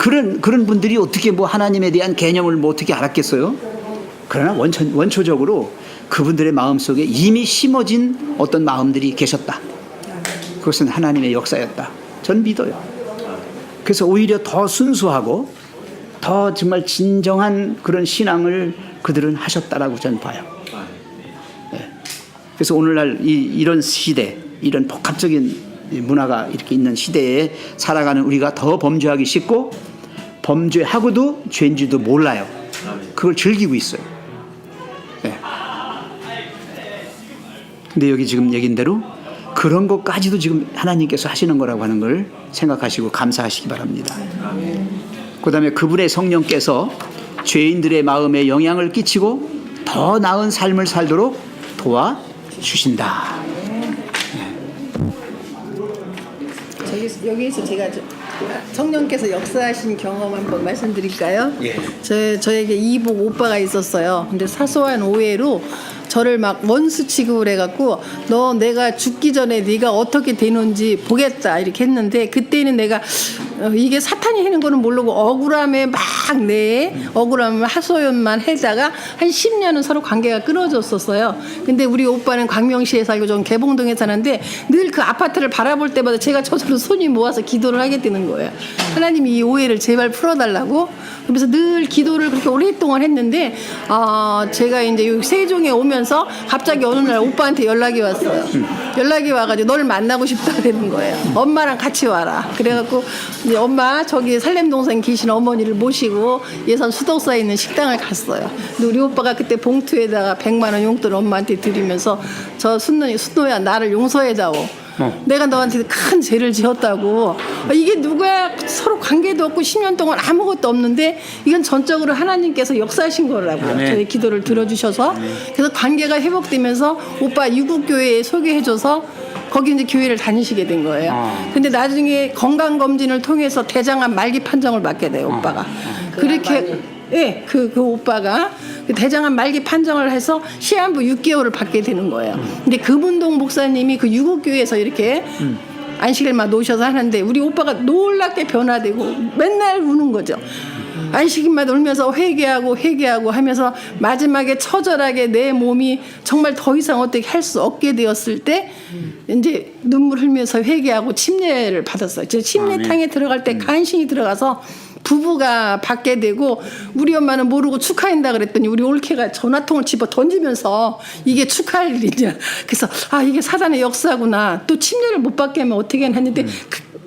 그런 분들이 어떻게 뭐 하나님에 대한 개념을 뭐 어떻게 알았겠어요? 그러나 원초적으로 그분들의 마음속에 이미 심어진 어떤 마음들이 계셨다. 그것은 하나님의 역사였다. 전 믿어요. 그래서 오히려 더 순수하고 더 정말 진정한 그런 신앙을 그들은 하셨다라고 저는 봐요. 네. 그래서 오늘날 이런 시대, 이런 복합적인 문화가 이렇게 있는 시대에 살아가는 우리가 더 범죄하기 쉽고 범죄하고도 죄인지도 몰라요. 그걸 즐기고 있어요. 네. 근데 여기 지금 얘긴 대로 그런 것까지도 지금 하나님께서 하시는 거라고 하는 걸 생각하시고 감사하시기 바랍니다. 그 다음에 그분의 성령께서 죄인들의 마음에 영향을 끼치고 더 나은 삶을 살도록 도와주신다.
여기에서 제가 성령께서 역사하신 경험 한번 말씀드릴까요? 저에게 이복 오빠가 있었어요. 근데 사소한 오해로 저를 막 원수 취급을 해갖고 너 내가 죽기 전에 네가 어떻게 되는지 보겠다 이렇게 했는데 그때는 내가 이게 사탄이 하는 거는 모르고 억울함에 막 내 억울함을 하소연만 하다가 한 10년은 서로 관계가 끊어졌었어요. 근데 우리 오빠는 광명시에 살고 전 개봉동에 사는데 늘 그 아파트를 바라볼 때마다 제가 저절로 손이 모아서 기도를 하게 되는 거예요. 하나님이 이 오해를 제발 풀어달라고. 그래서 늘 기도를 그렇게 오랫동안 했는데 제가 이제 여기 세종에 오면서 갑자기 어느 날 오빠한테 연락이 왔어요. 연락이 와가지고 너를 만나고 싶다 그러는 거예요. 엄마랑 같이 와라. 그래갖고 이제 엄마 저기 살렘동산 계신 어머니를 모시고 예산 수덕사에 있는 식당을 갔어요. 근데 우리 오빠가 그때 봉투에다가 100만 원 용돈을 엄마한테 드리면서 저 순노야 나를 용서해다오. 내가 너한테 큰 죄를 지었다고. 이게 누구야 서로 관계도 없고 10년 동안 아무것도 없는데 이건 전적으로 하나님께서 역사하신 거라고요. 저희 기도를 들어주셔서 그래서 관계가 회복되면서 오빠 유국교회에 소개해줘서 거기 이제 교회를 다니시게 된 거예요. 근데 나중에 건강검진을 통해서 대장암 말기 판정을 받게 돼요, 오빠가. 그렇게 예, 그 오빠가 그 대장암 말기 판정을 해서 시한부 6개월을 받게 되는 거예요. 근데 금운동 목사님이 그 유국교회에서 이렇게 안식일만 놓으셔서 하는데 우리 오빠가 놀랍게 변화되고 맨날 우는 거죠. 안식일만 울면서 회개하고 하면서 마지막에 처절하게 내 몸이 정말 더 이상 어떻게 할 수 없게 되었을 때 이제 눈물 흘면서 회개하고 침례를 받았어요. 저 침례탕에 들어갈 때 간신히 들어가서 부부가 받게 되고 우리 엄마는 모르고 축하한다 그랬더니 우리 올케가 전화통을 집어 던지면서 이게 축하할 일이냐. 그래서 이게 사단의 역사구나. 또 침례를 못 받게 하면 어떻게 했는데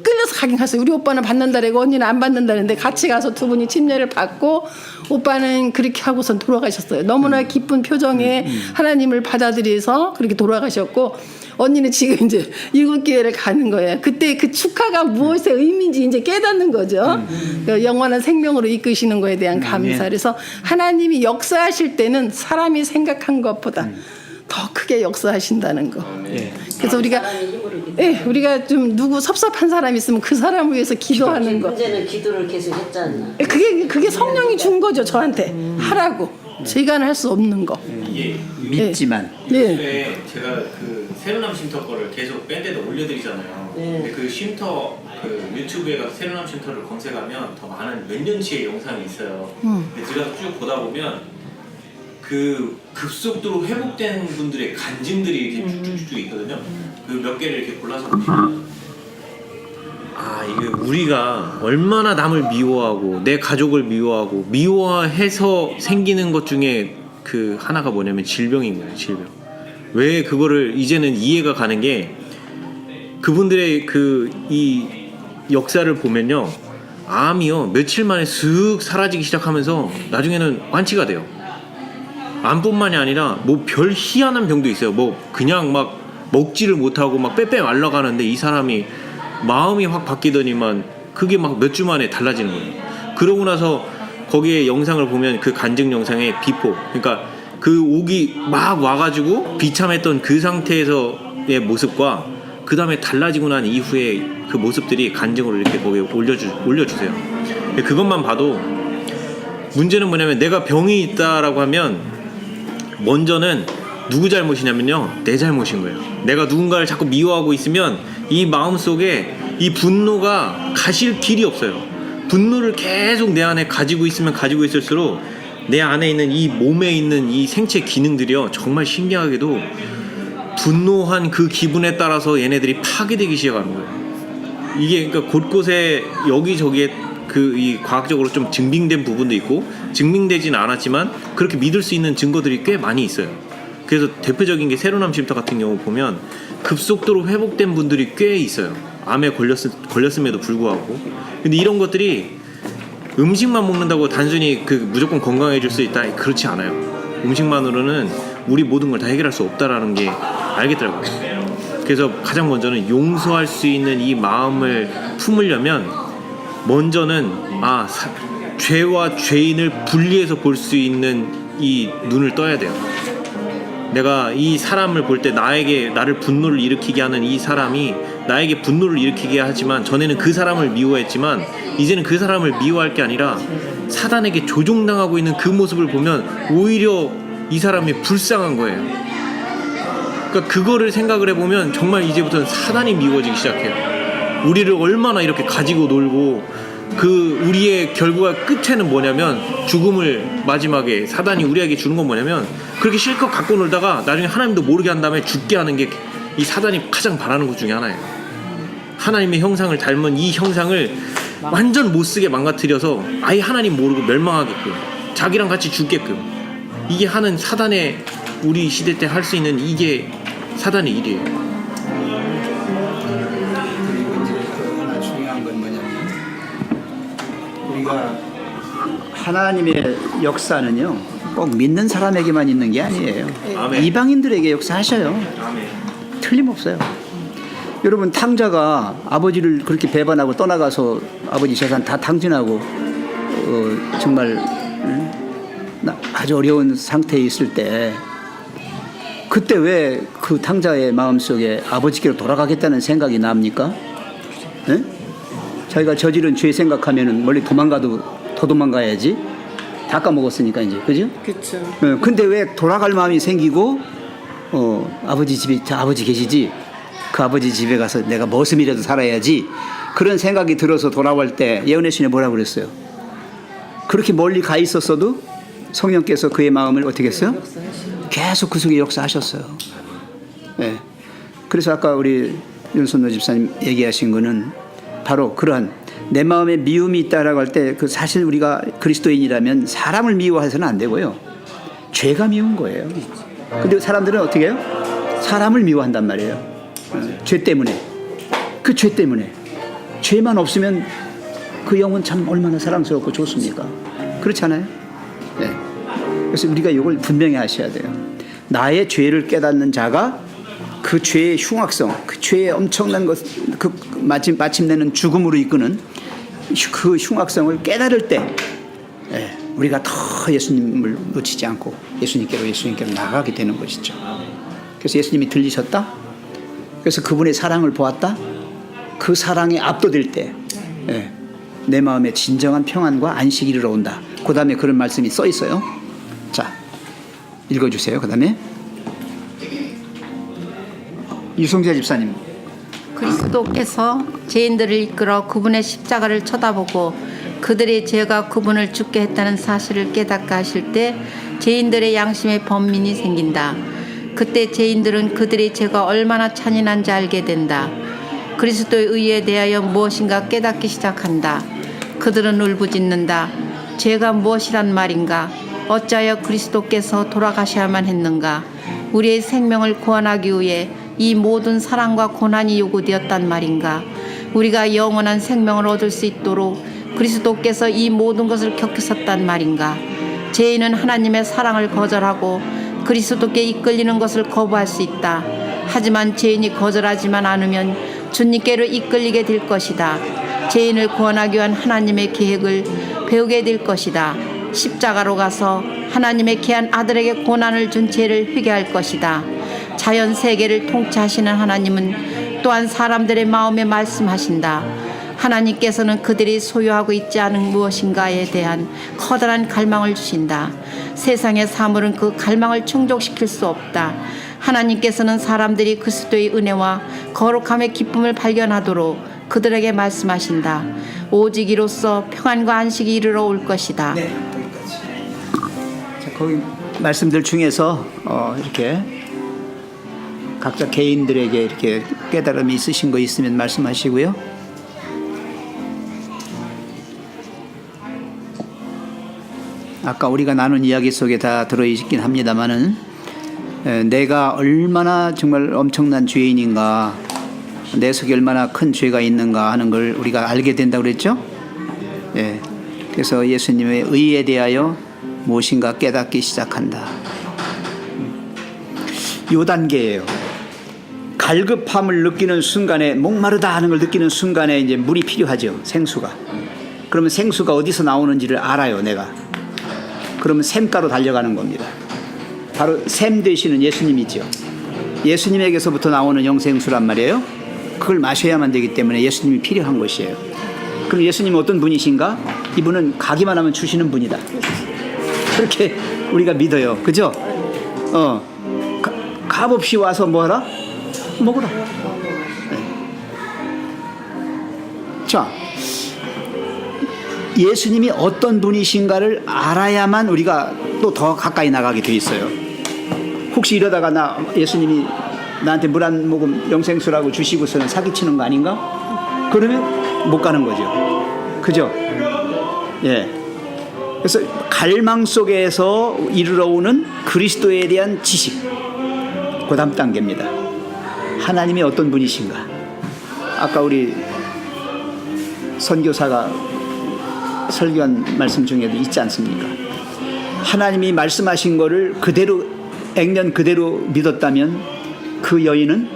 끌려서 가긴 갔어요. 우리 오빠는 받는다래고 언니는 안 받는다는데 같이 가서 두 분이 침례를 받고 오빠는 그렇게 하고선 돌아가셨어요. 너무나 기쁜 표정에 하나님을 받아들여서 그렇게 돌아가셨고 언니는 지금 이제 유국교회를 가는 거예요. 그때 그 축하가 무엇의 의미인지 이제 깨닫는 거죠. 영원한 생명으로 이끄시는 거에 대한 감사. 그래서 하나님이 역사하실 때는 사람이 생각한 것보다 더 크게 역사하신다는 거. 그래서 우리가 좀 누구 섭섭한 사람 있으면 그 사람을 위해서 기도하는 거.
문제는 기도를 계속 했잖아.
그게 성령이 준 거죠, 저한테. 하라고. 제가 할 수 없는 거.
이게
믿지만.
네. 제가 그 새로남 쉼터 거를 계속 밴드에다 올려드리잖아요. 근데 그 쉼터 그 유튜브에 가서 새로남 쉼터를 검색하면 더 많은 몇 년치의 영상이 있어요. 근데 들어가서 쭉 보다 보면 그 급속도로 회복된 분들의 간증들이 이렇게 쭉쭉쭉 있거든요. 그 몇 개를 이렇게 골라서 보시면 이게 우리가 얼마나 남을 미워하고 내 가족을 미워하고 미워해서 생기는 것 중에 그 하나가 뭐냐면 질병인 거예요. 질병. 왜 그거를 이제는 이해가 가는 게 그분들의 이 역사를 보면요, 암이요 며칠 만에 슥 사라지기 시작하면서 나중에는 완치가 돼요. 암뿐만이 아니라 뭐 별 희한한 병도 있어요. 뭐 그냥 막 먹지를 못하고 막 빼빼 말라가는데 이 사람이 마음이 확 바뀌더니만 그게 막 몇 주 만에 달라지는 거예요. 그러고 나서 거기에 영상을 보면 그 간증 영상의 비포, 그러니까 그 옥이 막 와가지고 비참했던 그 상태에서의 모습과 그 다음에 달라지고 난 이후에 그 모습들이 간증으로 이렇게 거기에 올려주세요. 그것만 봐도 문제는 뭐냐면 내가 병이 있다라고 하면 먼저는 누구 잘못이냐면요, 내 잘못인 거예요. 내가 누군가를 자꾸 미워하고 있으면 이 마음속에 이 분노가 가실 길이 없어요. 분노를 계속 내 안에 가지고 있으면 가지고 있을수록 내 안에 있는 이 몸에 있는 이 생체 기능들이요, 정말 신기하게도 분노한 그 기분에 따라서 얘네들이 파괴되기 시작하는 거예요. 이게 그러니까 곳곳에 여기저기에 이 과학적으로 좀 증빙된 부분도 있고 증명되지는 않았지만 그렇게 믿을 수 있는 증거들이 꽤 많이 있어요. 그래서 대표적인 게 세로남 쉼터 같은 경우 보면 급속도로 회복된 분들이 꽤 있어요. 암에 걸렸음에도 불구하고. 근데 이런 것들이 음식만 먹는다고 단순히 무조건 건강해질 수 있다, 그렇지 않아요. 음식만으로는 우리 모든 걸 다 해결할 수 없다라는 게 알겠더라고요. 그래서 가장 먼저는 용서할 수 있는 이 마음을 품으려면 먼저는 죄와 죄인을 분리해서 볼 수 있는 이 눈을 떠야 돼요. 내가 이 사람을 볼 때 나를 분노를 일으키게 하는 이 사람이 나에게 분노를 일으키게 하지만 전에는 그 사람을 미워했지만 이제는 그 사람을 미워할 게 아니라 사단에게 조종당하고 있는 그 모습을 보면 오히려 이 사람이 불쌍한 거예요. 그러니까 그거를 생각을 해보면 정말 이제부터는 사단이 미워지기 시작해요. 우리를 얼마나 이렇게 가지고 놀고 우리의 결과가 끝에는 뭐냐면 죽음을 마지막에 사단이 우리에게 주는 건 뭐냐면 그렇게 실컷 갖고 놀다가 나중에 하나님도 모르게 한 다음에 죽게 하는 게 이 사단이 가장 바라는 것 중에 하나예요. 하나님의 형상을 닮은 이 형상을 완전 못쓰게 망가뜨려서 아예 하나님 모르고 멸망하게끔 자기랑 같이 죽게끔 이게 하는 사단의 우리 시대 때 할 수 있는 이게 사단의 일이에요.
그리고 이제 하나 중요한 건 뭐냐면 우리가 하나님의 역사는요 꼭 믿는 사람에게만 있는 게 아니에요.
아멘.
이방인들에게 역사하셔요.
아멘.
틀림없어요. 여러분 탕자가 아버지를 그렇게 배반하고 떠나가서 아버지 재산 다 탕진하고 정말 아주 어려운 상태에 있을 때 그때 왜 그 탕자의 마음속에 아버지께로 돌아가겠다는 생각이 납니까? 네? 자기가 저지른 죄 생각하면은 멀리 도망가도 더 도망가야지. 다 까먹었으니까 이제, 그죠?
그렇죠.
근데 왜 돌아갈 마음이 생기고 아버지 집에 아버지 계시지? 그 아버지 집에 가서 내가 머슴이라도 살아야지. 그런 생각이 들어서 돌아올 때 예언의 신에 뭐라고 그랬어요? 그렇게 멀리 가 있었어도 성령께서 그의 마음을 어떻게 했어요? 계속 그 속에 역사하셨어요. 네. 그래서 아까 우리 윤선노 집사님 얘기하신 거는 바로 그러한 내 마음에 미움이 있다라고 할 때 그 사실 우리가 그리스도인이라면 사람을 미워해서는 안 되고요. 죄가 미운 거예요. 근데 사람들은 어떻게 해요? 사람을 미워한단 말이에요. 죄 때문에. 그 죄 때문에. 죄만 없으면 그 영혼 참 얼마나 사랑스럽고 좋습니까? 그렇잖아요. 네. 그래서 우리가 이걸 분명히 하셔야 돼요. 나의 죄를 깨닫는 자가 그 죄의 흉악성, 그 죄의 엄청난 것, 그 마침내는 죽음으로 이끄는 그 흉악성을 깨달을 때 우리가 더 예수님을 놓치지 않고 예수님께로 나아가게 되는 것이죠. 그래서 예수님이 들리셨다. 그래서 그분의 사랑을 보았다. 그 사랑에 압도될 때 내 마음에 진정한 평안과 안식이 이르러온다. 그 다음에 그런 말씀이 써 있어요. 자, 읽어주세요. 그 다음에 유성재 집사님.
그리스도께서 죄인들을 이끌어 그분의 십자가를 쳐다보고 그들의 죄가 그분을 죽게 했다는 사실을 깨닫게 하실 때 죄인들의 양심의 번민이 생긴다. 그때 죄인들은 그들의 죄가 얼마나 잔인한지 알게 된다. 그리스도의 의에 대하여 무엇인가 깨닫기 시작한다. 그들은 울부짖는다. 죄가 무엇이란 말인가? 어찌하여 그리스도께서 돌아가셔야만 했는가? 우리의 생명을 구원하기 위해 이 모든 사랑과 고난이 요구되었단 말인가? 우리가 영원한 생명을 얻을 수 있도록 그리스도께서 이 모든 것을 겪으셨단 말인가? 죄인은 하나님의 사랑을 거절하고 그리스도께 이끌리는 것을 거부할 수 있다. 하지만 죄인이 거절하지만 않으면 주님께로 이끌리게 될 것이다. 죄인을 구원하기 위한 하나님의 계획을 배우게 될 것이다. 십자가로 가서 하나님의 귀한 아들에게 고난을 준 죄를 회개할 것이다. 자연 세계를 통치하시는 하나님은 또한 사람들의 마음에 말씀하신다. 하나님께서는 그들이 소유하고 있지 않은 무엇인가에 대한 커다란 갈망을 주신다. 세상의 사물은 그 갈망을 충족시킬 수 없다. 하나님께서는 사람들이 그리스도의 은혜와 거룩함의 기쁨을 발견하도록 그들에게 말씀하신다. 오직 이로써 평안과 안식이 이르러 올 것이다.
네, 거기까지. 자, 거기 말씀들 중에서 이렇게 각자 개인들에게 이렇게 깨달음이 있으신 거 있으면 말씀하시고요. 아까 우리가 나눈 이야기 속에 다 들어있긴 합니다만은 내가 얼마나 정말 엄청난 죄인인가, 내 속에 얼마나 큰 죄가 있는가 하는 걸 우리가 알게 된다고 그랬죠. 예. 그래서 예수님의 의에 대하여 무엇인가 깨닫기 시작한다. 요 단계예요. 갈급함을 느끼는 순간에, 목마르다 하는 걸 느끼는 순간에 이제 물이 필요하죠. 생수가. 그러면 생수가 어디서 나오는지를 알아요, 내가. 그러면 샘가로 달려가는 겁니다. 바로 샘 되시는 예수님이죠. 예수님에게서부터 나오는 영생수란 말이에요. 그걸 마셔야만 되기 때문에 예수님이 필요한 것이에요. 그럼 예수님은 어떤 분이신가? 이분은 가기만 하면 주시는 분이다. 그렇게 우리가 믿어요. 그죠? 값없이 와서 뭐하라? 먹으라. 네. 자, 예수님이 어떤 분이신가를 알아야만 우리가 또 더 가까이 나가게 돼 있어요. 혹시 이러다가 예수님이 나한테 물 한 모금 영생수라고 주시고서는 사기치는 거 아닌가? 그러면 못 가는 거죠. 그죠? 예. 그래서 갈망 속에서 이르러 오는 그리스도에 대한 지식, 그 다음 단계입니다. 하나님이 어떤 분이신가? 아까 우리 선교사가 설교한 말씀 중에도 있지 않습니까? 하나님이 말씀하신 거를 그대로 액면 그대로 믿었다면 그 여인은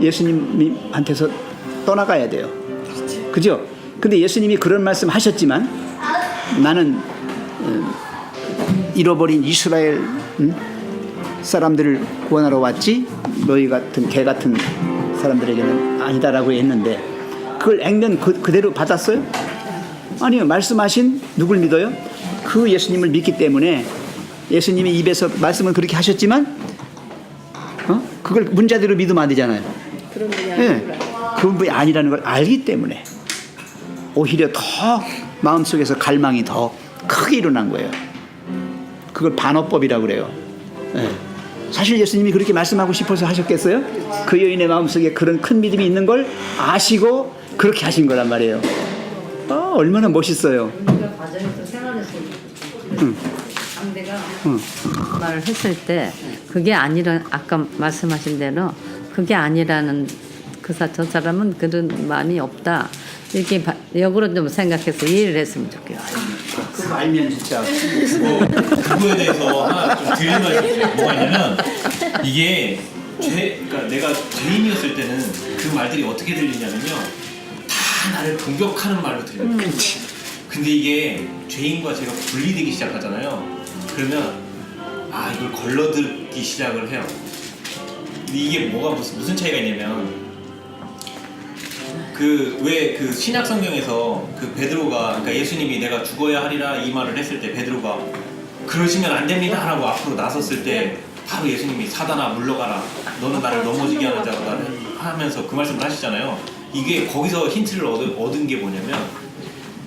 예수님한테서 떠나가야 돼요. 그죠? 근데 예수님이 그런 말씀 하셨지만 나는 잃어버린 이스라엘 사람들을 구원하러 왔지 너희 같은 개 같은 사람들에게는 아니다라고 했는데 그걸 액면 그대로 받았어요? 아니요. 말씀하신 누굴 믿어요? 그 예수님을 믿기 때문에 예수님이 입에서 말씀을 그렇게 하셨지만 그걸 문자대로 믿으면 안 되잖아요.
그런 분이
네. 그런 분이 아니라는 걸 알기 때문에 오히려 더 마음속에서 갈망이 더 크게 일어난 거예요. 그걸 반어법이라고 그래요. 네. 사실 예수님이 그렇게 말씀하고 싶어서 하셨겠어요? 그 여인의 마음속에 그런 큰 믿음이 있는 걸 아시고 그렇게 하신 거란 말이에요. 얼마나 멋있어요.
우리가 과정에서 생활했을 때 상대가 말을 했을 때 그게 아니라 아까 말씀하신 대로 그게 아니라는 저 사람은 그런 마음이 없다. 이렇게 역으로 좀 생각해서 이해를 했으면 좋겠어요.
그거 알면 진짜
그거에 대해서 하나 좀 드리는 말이 뭐가 있냐면 이게 그러니까 내가 죄인이었을 때는 그 말들이 어떻게 들리냐면요. 다 나를 공격하는 말로 들려요. 근데 이게 죄인과 제가 분리되기 시작하잖아요. 그러면 이걸 걸러듣기 시작을 해요. 근데 이게 뭐가 무슨 차이가 있냐면 왜 신약 성경에서 그 베드로가 그러니까 예수님이 내가 죽어야 하리라 이 말을 했을 때 베드로가 그러시면 안 됩니다 하라고 앞으로 나섰을 때 바로 예수님이 사단아 물러가라 너는 나를 넘어지게 하는 자가 하면서 그 말씀을 하시잖아요. 이게 거기서 힌트를 얻은 게 뭐냐면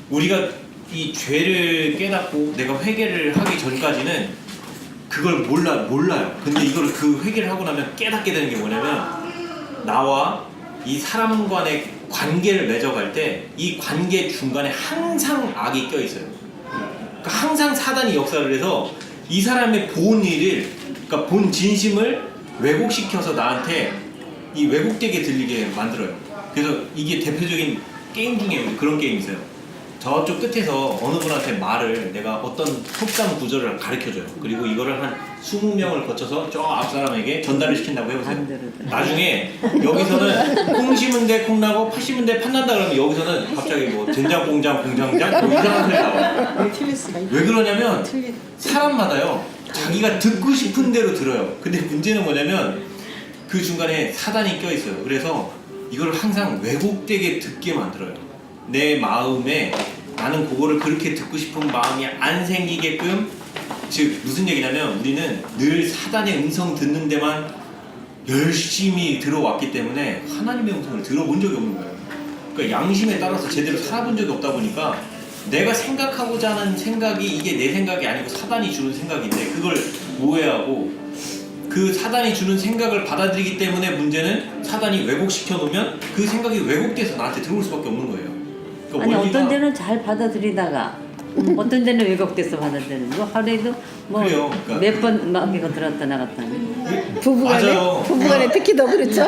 우리가 이 죄를 깨닫고 내가 회개를 하기 전까지는 그걸 몰라요. 근데 이걸 그 회개를 하고 나면 깨닫게 되는 게 뭐냐면 나와 이 사람 간의 관계를 맺어갈 때 이 관계 중간에 항상 악이 껴있어요. 그러니까 항상 사단이 역사를 해서 이 사람의 본 일을 그러니까 본 진심을 왜곡시켜서 나한테 이 왜곡되게 들리게 만들어요. 그래서 이게 대표적인 게임 중에 그런 게임이 있어요. 저쪽 끝에서 어느 분한테 말을 내가 어떤 속담 구조를 가르쳐줘요. 그리고 이거를 한 20명을 거쳐서 저 앞 사람에게 전달을 시킨다고 해보세요. 나중에 여기서는 콩 심은 데 콩 나고 팥 심은 데 팥 난다 그러면 여기서는 갑자기 뭐 된장 공장 공장장 뭐 이상한 소리 나와요. 왜 그러냐면 사람마다요 자기가 듣고 싶은 대로 들어요. 근데 문제는 뭐냐면 그 중간에 사단이 껴있어요. 그래서 이걸 항상 왜곡되게 듣게 만들어요. 내 마음에 나는 그거를 그렇게 듣고 싶은 마음이 안 생기게끔 즉 무슨 얘기냐면 우리는 늘 사단의 음성 듣는 데만 열심히 들어왔기 때문에 하나님의 음성을 들어본 적이 없는 거예요. 그러니까 양심에 따라서 제대로 살아본 적이 없다 보니까 내가 생각하고자 하는 생각이 이게 내 생각이 아니고 사단이 주는 생각인데 그걸 오해하고 그 사단이 주는 생각을 받아들이기 때문에 문제는 사단이 왜곡시켜 놓으면 그 생각이 왜곡돼서 나한테 들어올 수밖에 없는 거예요. 그러니까
아니
원리가-
어떤 데는 잘 받아들이다가 어떤 데는 왜곡돼서 받아들이는 거 하루에도 뭐
그래요. 그러니까-
몇 번 마귀가 들었다 나갔다
부부간에
맞아요.
부부간에 특히 더 그렇죠.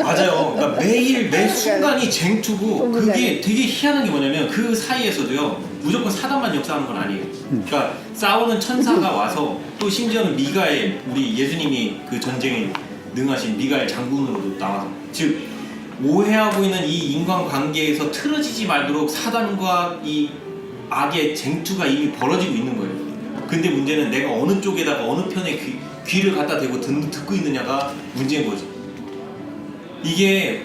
맞아요. 그러니까 매일 매 순간이 쟁투고 그게 되게 희한한 게 뭐냐면 그 사이에서도요 무조건 사단만 역사하는 건 아니에요. 그러니까 싸우는 천사가 와서 또 심지어는 미가엘 우리 예수님이 그 전쟁에 능하신 미가엘 장군으로도 나와서 즉 오해하고 있는 이 인간관계에서 틀어지지 말도록 사단과 이 악의 쟁투가 이미 벌어지고 있는 거예요. 근데 문제는 내가 어느 쪽에다가 어느 편에 귀를 갖다 대고 듣고 있느냐가 문제인 거지. 이게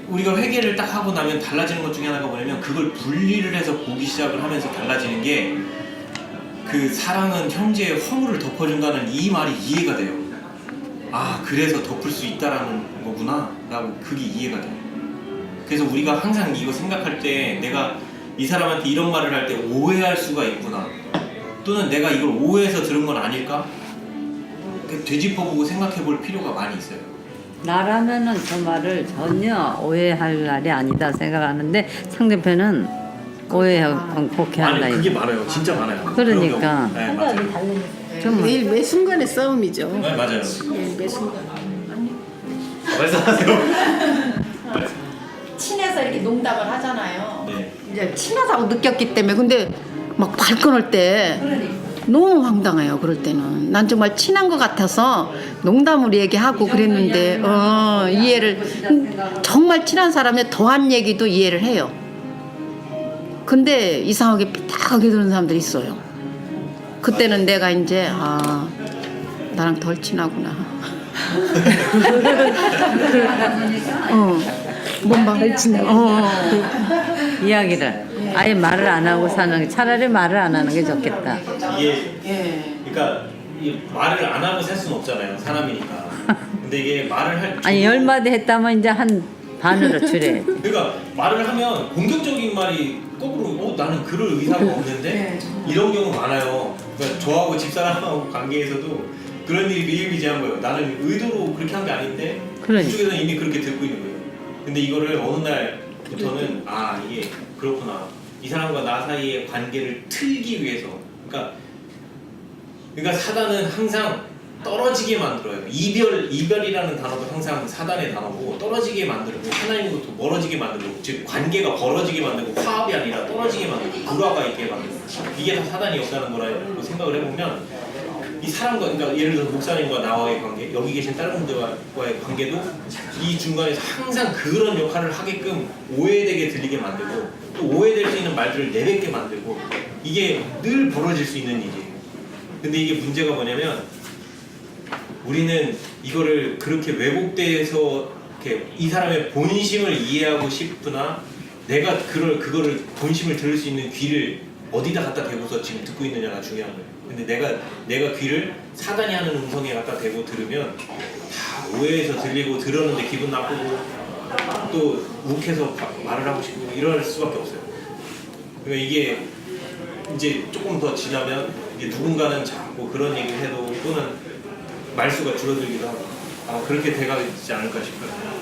우리가 회개를 딱 하고 나면 달라지는 것 중에 하나가 뭐냐면 그걸 분리를 해서 보기 시작을 하면서 달라지는 게 그 사랑은 형제의 허물을 덮어준다는 이 말이 이해가 돼요. 아 그래서 덮을 수 있다라는 거구나 라고 그게 이해가 돼요. 그래서 우리가 항상 이거 생각할 때 내가 이 사람한테 이런 말을 할 때 오해할 수가 있구나 또는 내가 이걸 오해해서 들은 건 아닐까 되짚어보고 생각해볼 필요가 많이 있어요.
나라면은 저 말을 전혀 오해할 날이 아니다 생각하는데 상대편은 오해하고 곡해한다.
아니 그게 많아요. 진짜 많아요.
그러니까.
그런 경우. 네, 맞아요.
좀
매일 매 순간의 싸움이죠.
네, 맞아요.
매일 매 순간.
말씀하세요.
친해서 이렇게 농담을 하잖아요.
네.
이제 친하다고 느꼈기 때문에 근데 막 발끈할 때 너무 황당해요. 그럴 때는 난 정말 친한 것 같아서 농담으로 얘기하고 그랬는데 이해를 정말 친한 사람의 더한 얘기도 이해를 해요. 근데 이상하게 삐딱하게 들은 사람들이 있어요. 그때는 내가 이제 나랑 덜 친하구나. 뭔 말을 친하고.
이야기를 아예 말을 안 하고 사는 게 차라리 말을 안 하는 게 좋겠다.
이게 그러니까 이 말을 안 하고 살 수는 없잖아요. 사람이니까. 근데 이게 말을 할
아니 10마디 했다면 이제 한 반으로 줄여야지.
그러니까 말을 하면 공격적인 말이 거꾸로 나는 그럴 의사가 없는데 이런 경우 많아요. 그러니까 저하고 집사람하고 관계에서도 그런 일이 미일비재한 거예요. 나는 의도로 그렇게 한 게 아닌데
그러니까.
그쪽에서는 이미 그렇게 듣고 있는 거예요. 근데 이거를 어느 날부터는 이게 그렇구나. 이 사람과 나 사이의 관계를 틀기 위해서 그러니까 사단은 항상 떨어지게 만들어요. 이별이라는 단어도 항상 사단의 단어고 떨어지게 만들고 하나님으로부터 멀어지게 만들고 즉 관계가 벌어지게 만들고 화합이 아니라 떨어지게 만들고 불화가 있게 만들고 이게 다 사단이 역사하는 거라고 생각을 해보면 이 사람과 그러니까 예를 들어 목사님과 나와의 관계 여기 계신 다른 분들과의 관계도 이 중간에서 항상 그런 역할을 하게끔 오해되게 들리게 만들고 또 오해될 수 있는 말들을 내뱉게 만들고 이게 늘 벌어질 수 있는 일이에요. 근데 이게 문제가 뭐냐면 우리는 이거를 그렇게 왜곡돼서 이렇게 이 사람의 본심을 이해하고 싶으나 내가 그거를 본심을 들을 수 있는 귀를 어디다 갖다 대고서 지금 듣고 있느냐가 중요한 거예요. 근데 내가 귀를 사단이 하는 음성에 갖다 대고 들으면 다 오해해서 들리고 들었는데 기분 나쁘고 또 욱해서 말을 하고 싶고 이럴 수밖에 없어요. 그러니까 이게 이제 조금 더 지나면 이제 누군가는 자꾸 그런 얘기를 해도 또는 말수가 줄어들기도 하고 그렇게 돼가지 않을까 싶어요.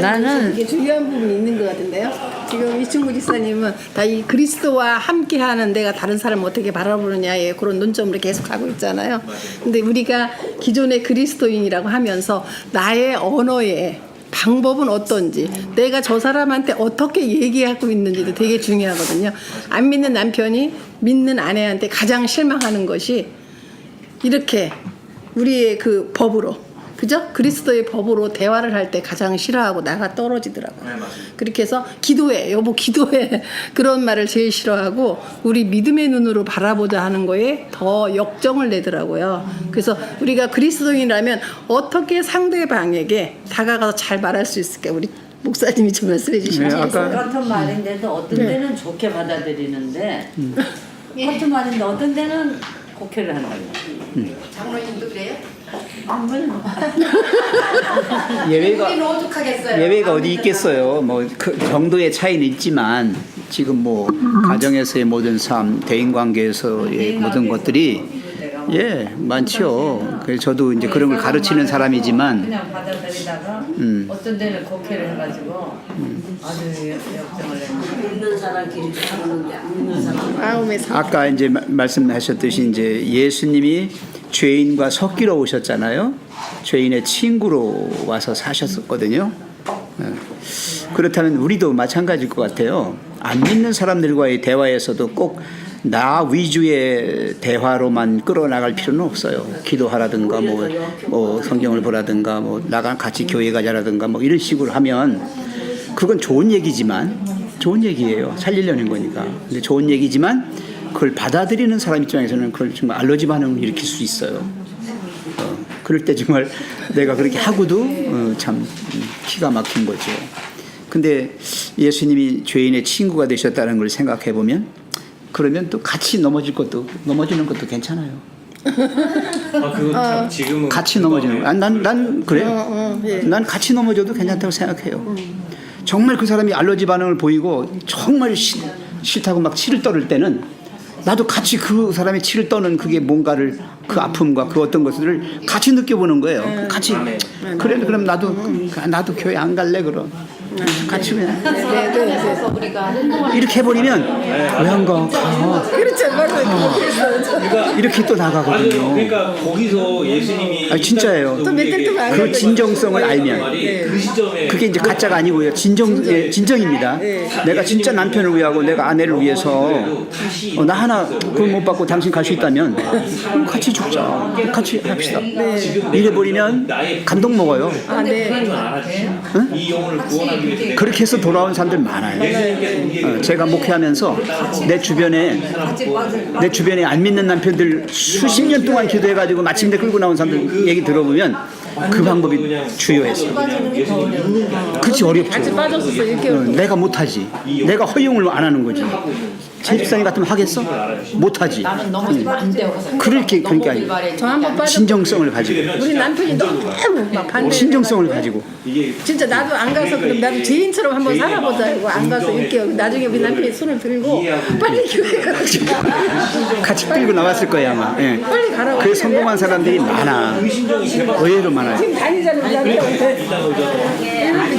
나는
이게 중요한 부분이 있는 것 같은데요. 지금 이충구 집사님은 다 이 그리스도와 함께하는 내가 다른 사람을 어떻게 바라보느냐에 그런 논점으로 계속 하고 있잖아요. 근데 우리가 기존의 그리스도인이라고 하면서 나의 언어의 방법은 어떤지 내가 저 사람한테 어떻게 얘기하고 있는지도 되게 중요하거든요. 안 믿는 남편이 믿는 아내한테 가장 실망하는 것이 이렇게 우리의 그 법으로 그죠? 그리스도의 법으로 대화를 할 때 가장 싫어하고 나가 떨어지더라고요.
네, 맞아요.
그렇게 해서 기도해 여보 기도해 그런 말을 제일 싫어하고 우리 믿음의 눈으로 바라보자 하는 거에 더 역정을 내더라고요. 그래서 우리가 그리스도인이라면 어떻게 상대방에게 다가가서 잘 말할 수 있을까 우리 목사님이 좀 말씀해 주시죠.
네, 아까
같은 말인데도 어떤 데는 좋게 받아들이는데 같은 말인데 어떤 데는 곡해를 한다고.
장로님도 그래요?
예외가 어디 있겠어요. 뭐 그 정도의 차이는 있지만 지금 뭐 가정에서의 모든 삶, 대인 관계에서의 모든 것들이 많죠. 그래서 저도 이제 그런 걸 가르치는 사람이지만
그냥 받아들이다가 어떤 데는 곡해를 해가지고 아주 역정을 해요.
믿는 사람 길이 좋다는데 안 믿는 사람
마음의 상.
아까 이제 말씀하셨듯이 이제 예수님이 죄인과 섞이러 오셨잖아요. 죄인의 친구로 와서 사셨었거든요. 그렇다면 우리도 마찬가지일 것 같아요. 안 믿는 사람들과의 대화에서도 꼭 나 위주의 대화로만 끌어나갈 필요는 없어요. 기도하라든가 뭐 성경을 보라든가 뭐 나가 같이 교회 가자라든가 뭐 이런 식으로 하면 그건 좋은 얘기지만 좋은 얘기예요. 살리려는 거니까. 근데 좋은 얘기지만 그걸 받아들이는 사람 입장에서는 그걸 정말 알러지 반응을 일으킬 수 있어요. 그럴 때 정말 내가 그렇게 하고도 참 기가 막힌 거죠. 근데 예수님이 죄인의 친구가 되셨다는 걸 생각해 보면 그러면 또 같이 넘어지는 것도 괜찮아요.
그건 참 지금은
같이 넘어지는 거. 난 그래요. 난 같이 넘어져도 괜찮다고 생각해요. 정말 그 사람이 알러지 반응을 보이고 정말 싫다고 막 치를 떨을 때는 나도 같이 그 사람이 치를 떠는 그게 뭔가를 그 아픔과 그 어떤 것들을 같이 느껴보는 거예요. 같이 그래 그럼 나도 교회 안 갈래 그럼 같이 그냥 이렇게 해버리면 왜 안 가?
그렇죠, 맞아요.
이렇게 또 나가거든요.
그러니까 거기서 예수님이
진짜예요.
또 몇 달 동안
그 진정성을 알면
그 시점에
그게 이제 가짜가 아니고요. 진정입니다. 내가 진짜 남편을 위하고 내가 아내를 위해서 나 하나 그걸 못 받고 당신 갈 수 있다면 같이 죽자. 같이 합시다. 이래버리면 감동 먹어요.
이 영혼을 구원하기 위해서
그렇게 해서 돌아온 사람들 많아요. 제가 목회하면서 내 주변에 안 믿는 남편들 수십 년 동안 기도해가지고 마침내 끌고 나온 사람들 얘기 들어보면 그 방법이 주요했어요. 그렇지 어렵죠.
같이 빠졌었어, 이렇게.
내가 못하지. 내가 허용을 안 하는 거지. 제 집사님 같으면 하겠어? 못하지. 그렇게 그러니까
저 한번 빠졌.
진정성을 가지고
우리 남편이 너무 막 반대.
신정성을 가지고
진짜 나도 안 가서 그럼 나도 죄인처럼 한번 살아보자고 안 가서 이렇게 나중에 우리 남편이 손을 들고 빨리 교회 가라고
같이 끌고 나왔을 거예요 아마. 예.
빨리 가라고.
그게 성공한 사람들이 많아. 의외로 많아요.
지금 다니잖아 우리 남편한테.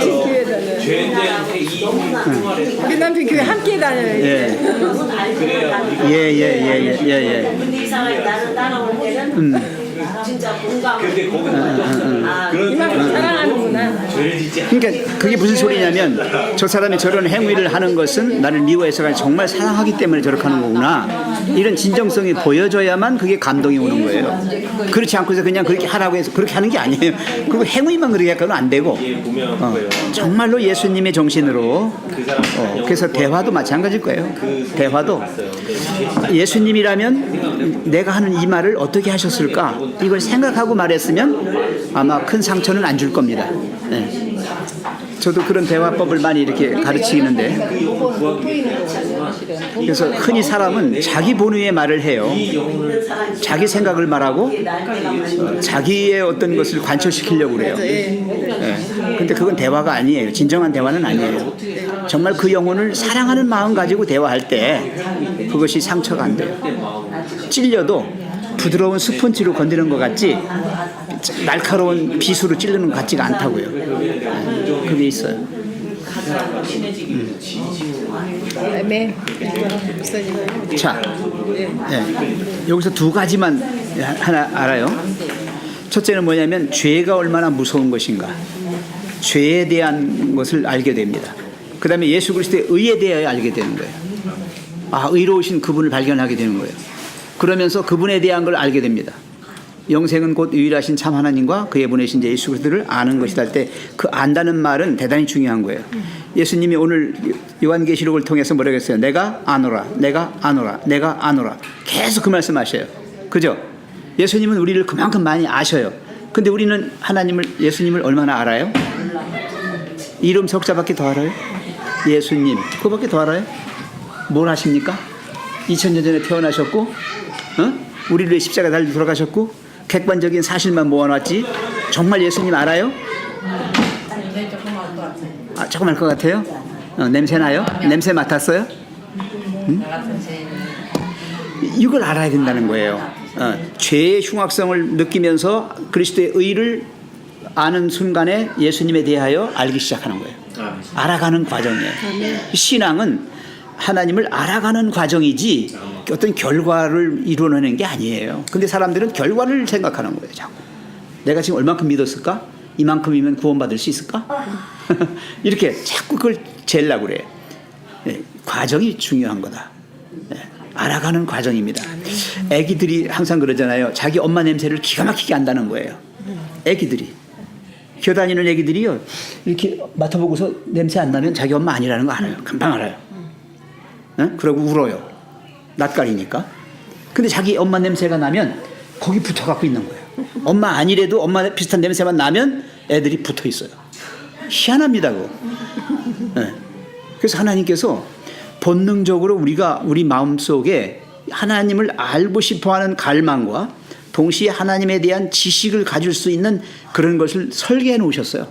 지금 교회다는.
죄에 대한 이
우리 남편 교회 함께 다녀요.
예.
근데 이상하게 나는 따라올 때는 진짜 공감
이만큼 사랑하는구나.
그러니까 그게 무슨 소리냐면 저 사람이 저런 행위를 하는 것은 나를 미워해서 정말 사랑하기 때문에 저렇게 하는 거구나. 이런 진정성이 보여져야만 그게 감동이 오는 거예요. 그렇지 않고서 그냥 그렇게 하라고 해서 그렇게 하는 게 아니에요. 그리고 행위만 그렇게 하면 안 되고 정말로 예수님의 정신으로 그래서 대화도 마찬가지일 거예요. 대화도 예수님이라면 내가 하는 이 말을 어떻게 하셨을까 이걸 생각하고 말했으면 아마 큰 상처는 안 줄 겁니다. 네. 저도 그런 대화법을 많이 이렇게 가르치는데 그래서 흔히 사람은 자기 본위의 말을 해요. 자기 생각을 말하고 자기의 어떤 것을 관철시키려고 그래요. 근데 그건 대화가 아니에요. 진정한 대화는 아니에요. 정말 그 영혼을 사랑하는 마음 가지고 대화할 때 그것이 상처가 안 돼요. 찔려도 부드러운 스펀지로 건드리는 것 같지 날카로운 빗으로 찌르는 것 같지가 않다고요. 그게 있어요.
네.
자, 여기서 두 가지만 하나 알아요. 첫째는 뭐냐면 죄가 얼마나 무서운 것인가. 죄에 대한 것을 알게 됩니다. 그 다음에 예수 그리스도의 의에 대하여 알게 되는 거예요. 의로우신 그분을 발견하게 되는 거예요. 그러면서 그분에 대한 걸 알게 됩니다. 영생은 곧 유일하신 참 하나님과 그의 보내신 예수 그리스도를 아는 것이다 할 때 그 안다는 말은 대단히 중요한 거예요. 예수님이 오늘 요한계시록을 통해서 뭐라고 했어요? 내가 아노라, 내가 아노라, 내가 아노라. 계속 그 말씀하셔요. 그죠? 예수님은 우리를 그만큼 많이 아셔요. 근데 우리는 예수님을 얼마나 알아요? 이름 석자밖에 더 알아요? 예수님 그거밖에 더 알아요? 뭘 하십니까? 2000년 전에 태어나셨고 우리를 위해 십자가 달려 돌아가셨고 객관적인 사실만 모아놨지 정말 예수님 알아요? 아, 조금 알 것 같아요? 냄새 나요? 냄새 맡았어요? 이걸 알아야 된다는 거예요. 죄의 흉악성을 느끼면서 그리스도의 의를 아는 순간에 예수님에 대하여 알기 시작하는 거예요. 알아가는 과정이에요. 신앙은 하나님을 알아가는 과정이지 어떤 결과를 이루어내는 게 아니에요. 근데 사람들은 결과를 생각하는 거예요. 자꾸. 내가 지금 얼만큼 믿었을까? 이만큼이면 구원받을 수 있을까? 이렇게 자꾸 그걸 재려고 그래요. 네, 과정이 중요한 거다. 네, 알아가는 과정입니다. 애기들이 항상 그러잖아요. 자기 엄마 냄새를 기가 막히게 안다는 거예요. 애기들이. 교회 다니는 애기들이요. 이렇게 맡아보고서 냄새 안 나면 자기 엄마 아니라는 거 알아요. 금방 알아요. 네? 그러고 울어요. 낯가리니까. 근데 자기 엄마 냄새가 나면 거기 붙어갖고 있는 거예요. 엄마 아니래도 엄마 비슷한 냄새만 나면 애들이 붙어 있어요. 희한합니다, 그거. 네. 그래서 하나님께서 본능적으로 우리 마음속에 하나님을 알고 싶어하는 갈망과 동시에 하나님에 대한 지식을 가질 수 있는 그런 것을 설계해 놓으셨어요.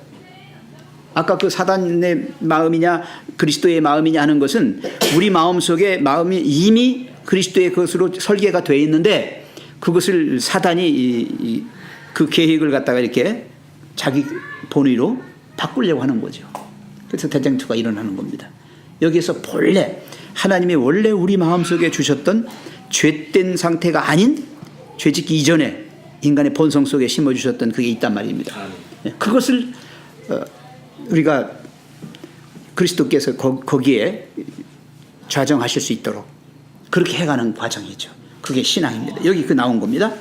아까 그 사단의 마음이냐 그리스도의 마음이냐 하는 것은 우리 마음속에 마음이 이미 그리스도의 것으로 설계가 되어 있는데 그것을 사단이 그 계획을 갖다가 이렇게 자기 본의로 바꾸려고 하는 거죠. 그래서 대장투가 일어나는 겁니다. 여기에서 본래 하나님이 원래 우리 마음속에 주셨던 죄된 상태가 아닌 죄짓기 이전에 인간의 본성 속에 심어주셨던 그게 있단 말입니다. 그것을 우리가 그리스도께서 거기에 좌정하실 수 있도록 그렇게 해가는 과정이죠. 그게 신앙입니다. 여기 그 나온 겁니다.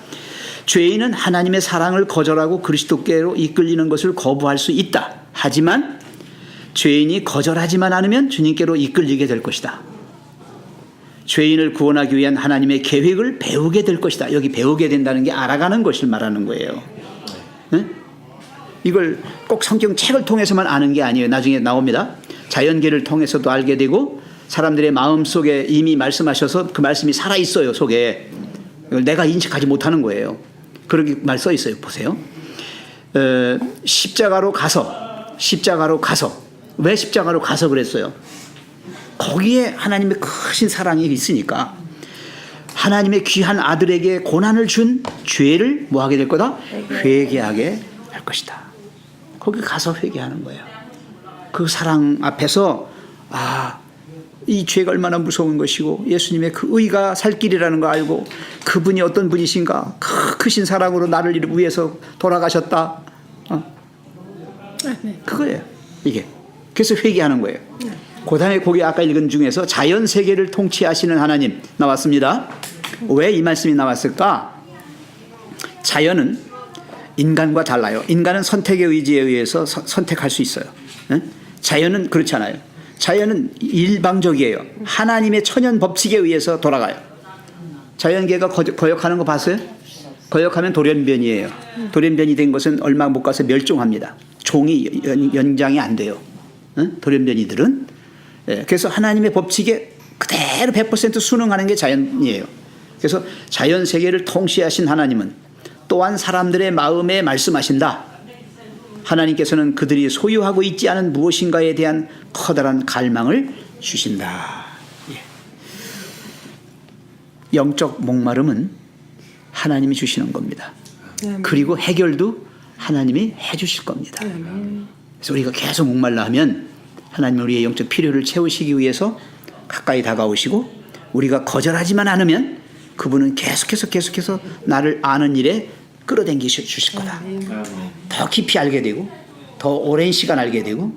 죄인은 하나님의 사랑을 거절하고 그리스도께로 이끌리는 것을 거부할 수 있다. 하지만 죄인이 거절하지만 않으면 주님께로 이끌리게 될 것이다. 죄인을 구원하기 위한 하나님의 계획을 배우게 될 것이다. 여기 배우게 된다는 게 알아가는 것을 말하는 거예요. 네? 이걸 꼭 성경 책을 통해서만 아는 게 아니에요. 나중에 나옵니다. 자연계를 통해서도 알게 되고 사람들의 마음속에 이미 말씀하셔서 그 말씀이 살아있어요. 속에. 이걸 내가 인식하지 못하는 거예요. 그렇게 말 써 있어요. 보세요. 십자가로 가서 왜 십자가로 가서 그랬어요? 거기에 하나님의 크신 사랑이 있으니까 하나님의 귀한 아들에게 고난을 준 죄를 뭐 하게 될 거다? 회개하게 할 것이다. 거기 가서 회개하는 거예요. 그 사랑 앞에서 이 죄가 얼마나 무서운 것이고 예수님의 그 의가 살 길이라는 거 알고 그분이 어떤 분이신가 크신 사랑으로 나를 위해서 돌아가셨다. 그거예요. 이게. 그래서 회개하는 거예요. 그 다음에 거기 아까 읽은 중에서 자연 세계를 통치하시는 하나님 나왔습니다. 왜 이 말씀이 나왔을까? 자연은 인간과 달라요. 인간은 선택의 의지에 의해서 선택할 수 있어요. 자연은 그렇지 않아요. 자연은 일방적이에요. 하나님의 천연 법칙에 의해서 돌아가요. 자연계가 거역하는 거 봤어요? 거역하면 돌연변이에요. 돌연변이 된 것은 얼마 못 가서 멸종합니다. 종이 연장이 안 돼요. 돌연변이들은. 그래서 하나님의 법칙에 그대로 100% 순응하는 게 자연이에요. 그래서 자연 세계를 통치하신 하나님은 또한 사람들의 마음에 말씀하신다. 하나님께서는 그들이 소유하고 있지 않은 무엇인가에 대한 커다란 갈망을 주신다. 영적 목마름은 하나님이 주시는 겁니다. 그리고 해결도 하나님이 해주실 겁니다. 그래서 우리가 계속 목말라 하면 하나님은 우리의 영적 필요를 채우시기 위해서 가까이 다가오시고 우리가 거절하지만 않으면 그분은 계속해서 나를 아는 일에 끌어당겨 주실 거다. 더 깊이 알게 되고 더 오랜 시간 알게 되고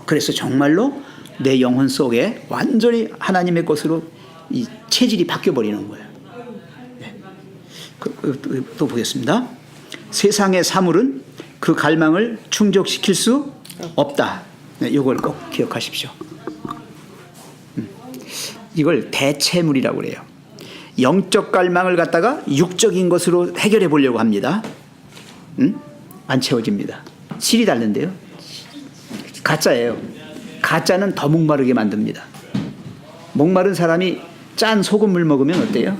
그래서 정말로 내 영혼 속에 완전히 하나님의 것으로 이 체질이 바뀌어버리는 거예요. 또 보겠습니다. 세상의 사물은 그 갈망을 충족시킬 수 없다. 이걸 꼭 기억하십시오. 이걸 대체물이라고 그래요. 영적 갈망을 갖다가 육적인 것으로 해결해 보려고 합니다. 안 채워집니다. 실이 다른데요. 가짜예요. 가짜는 더 목마르게 만듭니다. 목마른 사람이 짠 소금물 먹으면 어때요?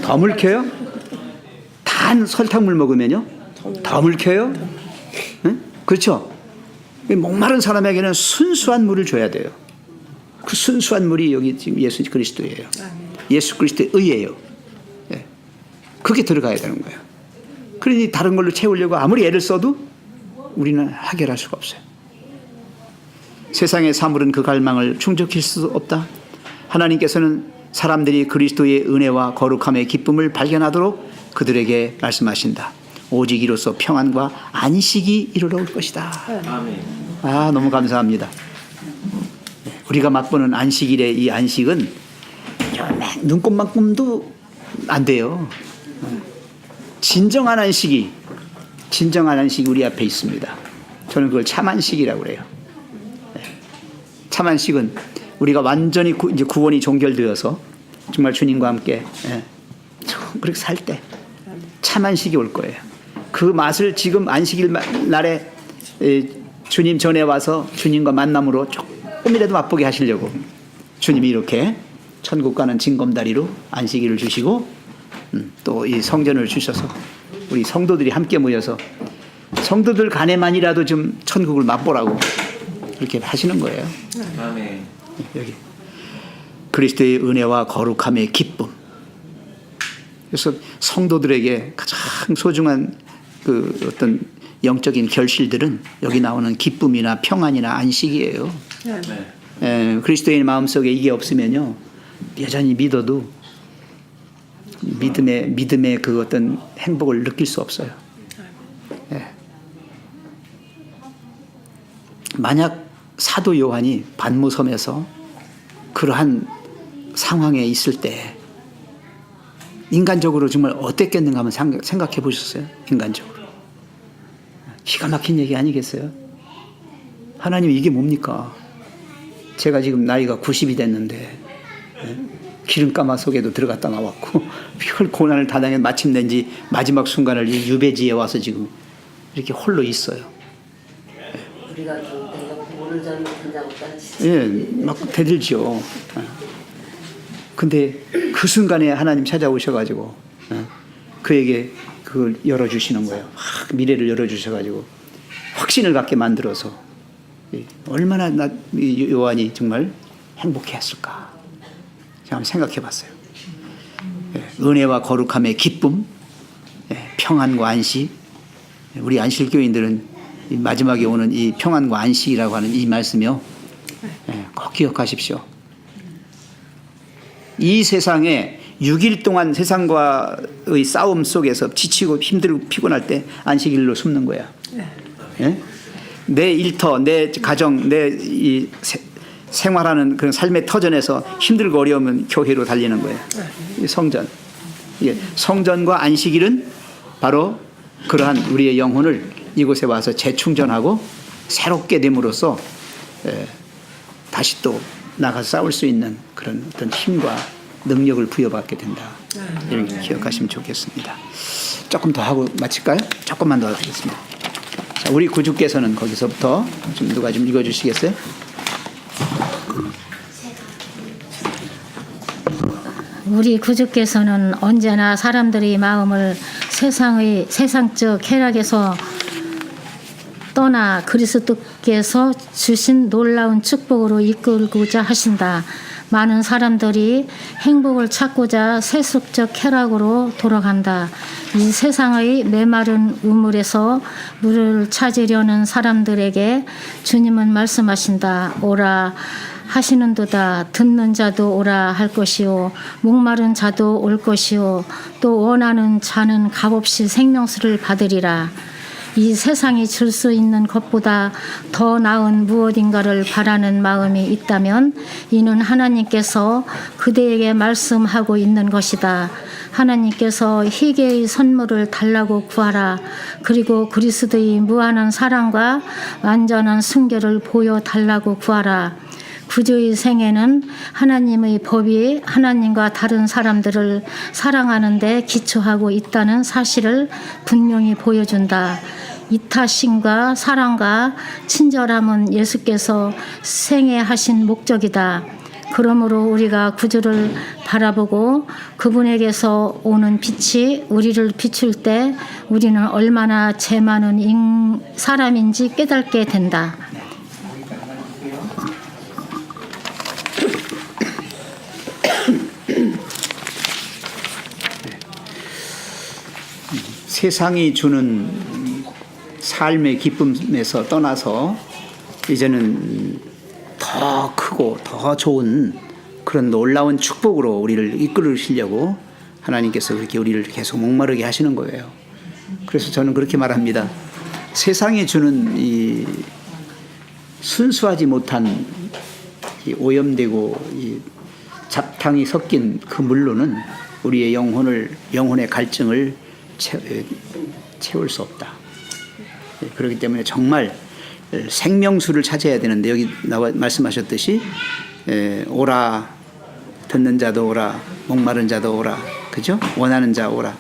더 물켜요? 단 설탕물 먹으면요? 더 물켜요? 응? 그렇죠? 목마른 사람에게는 순수한 물을 줘야 돼요. 그 순수한 물이 여기 지금 예수 그리스도예요. 예수 그리스도의 의예요. 예. 그게 들어가야 되는 거예요. 그러니 다른 걸로 채우려고 아무리 애를 써도 우리는 해결할 수가 없어요. 세상의 사물은 그 갈망을 충족할 수 없다. 하나님께서는 사람들이 그리스도의 은혜와 거룩함의 기쁨을 발견하도록 그들에게 말씀하신다. 오직 이로써 평안과 안식이 이르러올 것이다.
아멘.
아, 너무 감사합니다. 우리가 맛보는 안식일의 이 안식은 눈곱만큼도 안 돼요. 진정한 안식이 우리 앞에 있습니다. 저는 그걸 참안식이라고 그래요. 참안식은 우리가 완전히 이제 구원이 종결되어서 정말 주님과 함께 그렇게 살 때 참안식이 올 거예요. 그 맛을 지금 안식일 날에 주님 전에 와서 주님과 만남으로 조금이라도 맛보게 하시려고 주님이 이렇게 천국 가는 징검다리로 안식일을 주시고 또 이 성전을 주셔서 우리 성도들이 함께 모여서 성도들 간에만이라도 좀 천국을 맛보라고 그렇게 하시는 거예요.
아멘.
여기 그리스도의 은혜와 거룩함의 기쁨. 그래서 성도들에게 가장 소중한 그 어떤 영적인 결실들은 여기 나오는 기쁨이나 평안이나 안식이에요.
네.
그리스도인 마음속에 이게 없으면요 여전히 믿어도 믿음의 그 어떤 행복을 느낄 수 없어요. 예. 만약 사도 요한이 반모섬에서 그러한 상황에 있을 때 인간적으로 정말 어땠겠는가 한번 생각해 보셨어요? 인간적으로. 기가 막힌 얘기 아니겠어요? 하나님 이게 뭡니까? 제가 지금 나이가 90이 됐는데 기름가마 속에도 들어갔다 나왔고 별 고난을 다 당해 마침내 이제 마지막 순간을 이 유배지에 와서 지금 이렇게 홀로 있어요.
우리가 내가 구원을 잘못한다고 따지지.
예, 막 대들죠. 근데 그 순간에 하나님 찾아오셔가지고 그에게 그걸 열어주시는 거예요. 미래를 열어주셔가지고 확신을 갖게 만들어서 얼마나 요한이 정말 행복해했을까. 제가 한번 생각해봤어요. 은혜와 거룩함의 기쁨, 평안과 안식. 우리 안식교인들은 마지막에 오는 이 평안과 안식이라고 하는 이 말씀이요. 꼭 기억하십시오. 이 세상에 6일 동안 세상과의 싸움 속에서 지치고 힘들고 피곤할 때 안식일로 숨는 거야. 예? 내 일터, 내 가정, 내 이 생활하는 그런 삶의 터전에서 힘들고 어려우면 교회로 달리는 거예요. 이 성전. 성전과 안식일은 바로 그러한 우리의 영혼을 이곳에 와서 재충전하고 새롭게 됨으로써 다시 또 나가서 싸울 수 있는 그런 어떤 힘과 능력을 부여받게 된다. 이렇게 기억하시면 좋겠습니다. 조금 더 하고 마칠까요? 조금만 더 하겠습니다. 자, 우리 구주께서는 거기서부터 좀 누가 좀 읽어주시겠어요?
우리 구주께서는 언제나 사람들의 마음을 세상적 쾌락에서 떠나 그리스도께서 주신 놀라운 축복으로 이끌고자 하신다. 많은 사람들이 행복을 찾고자 세속적 쾌락으로 돌아간다. 이 세상의 메마른 우물에서 물을 찾으려는 사람들에게 주님은 말씀하신다. 오라 하시는도다. 듣는 자도 오라 할 것이요 목마른 자도 올 것이요 또 원하는 자는 값없이 생명수를 받으리라. 이 세상이 줄 수 있는 것보다 더 나은 무엇인가를 바라는 마음이 있다면 이는 하나님께서 그대에게 말씀하고 있는 것이다. 하나님께서 희귀의 선물을 달라고 구하라. 그리고 그리스도의 무한한 사랑과 완전한 순결을 보여달라고 구하라. 구주의 생애는 하나님의 법이 하나님과 다른 사람들을 사랑하는 데 기초하고 있다는 사실을 분명히 보여준다. 이타심과 사랑과 친절함은 예수께서 생애하신 목적이다. 그러므로 우리가 구주를 바라보고 그분에게서 오는 빛이 우리를 비출 때 우리는 얼마나 죄 많은 사람인지 깨닫게 된다.
세상이 주는 삶의 기쁨에서 떠나서 이제는 더 크고 더 좋은 그런 놀라운 축복으로 우리를 이끌으시려고 하나님께서 그렇게 우리를 계속 목마르게 하시는 거예요. 그래서 저는 그렇게 말합니다. 세상이 주는 이 순수하지 못한 이 오염되고 이 잡탕이 섞인 그 물로는 우리의 영혼의 갈증을 채울 수 없다. 그렇기 때문에 정말 생명수를 찾아야 되는데 여기 말씀하셨듯이 오라, 듣는 자도 오라, 목마른 자도 오라, 그죠? 원하는 자 오라,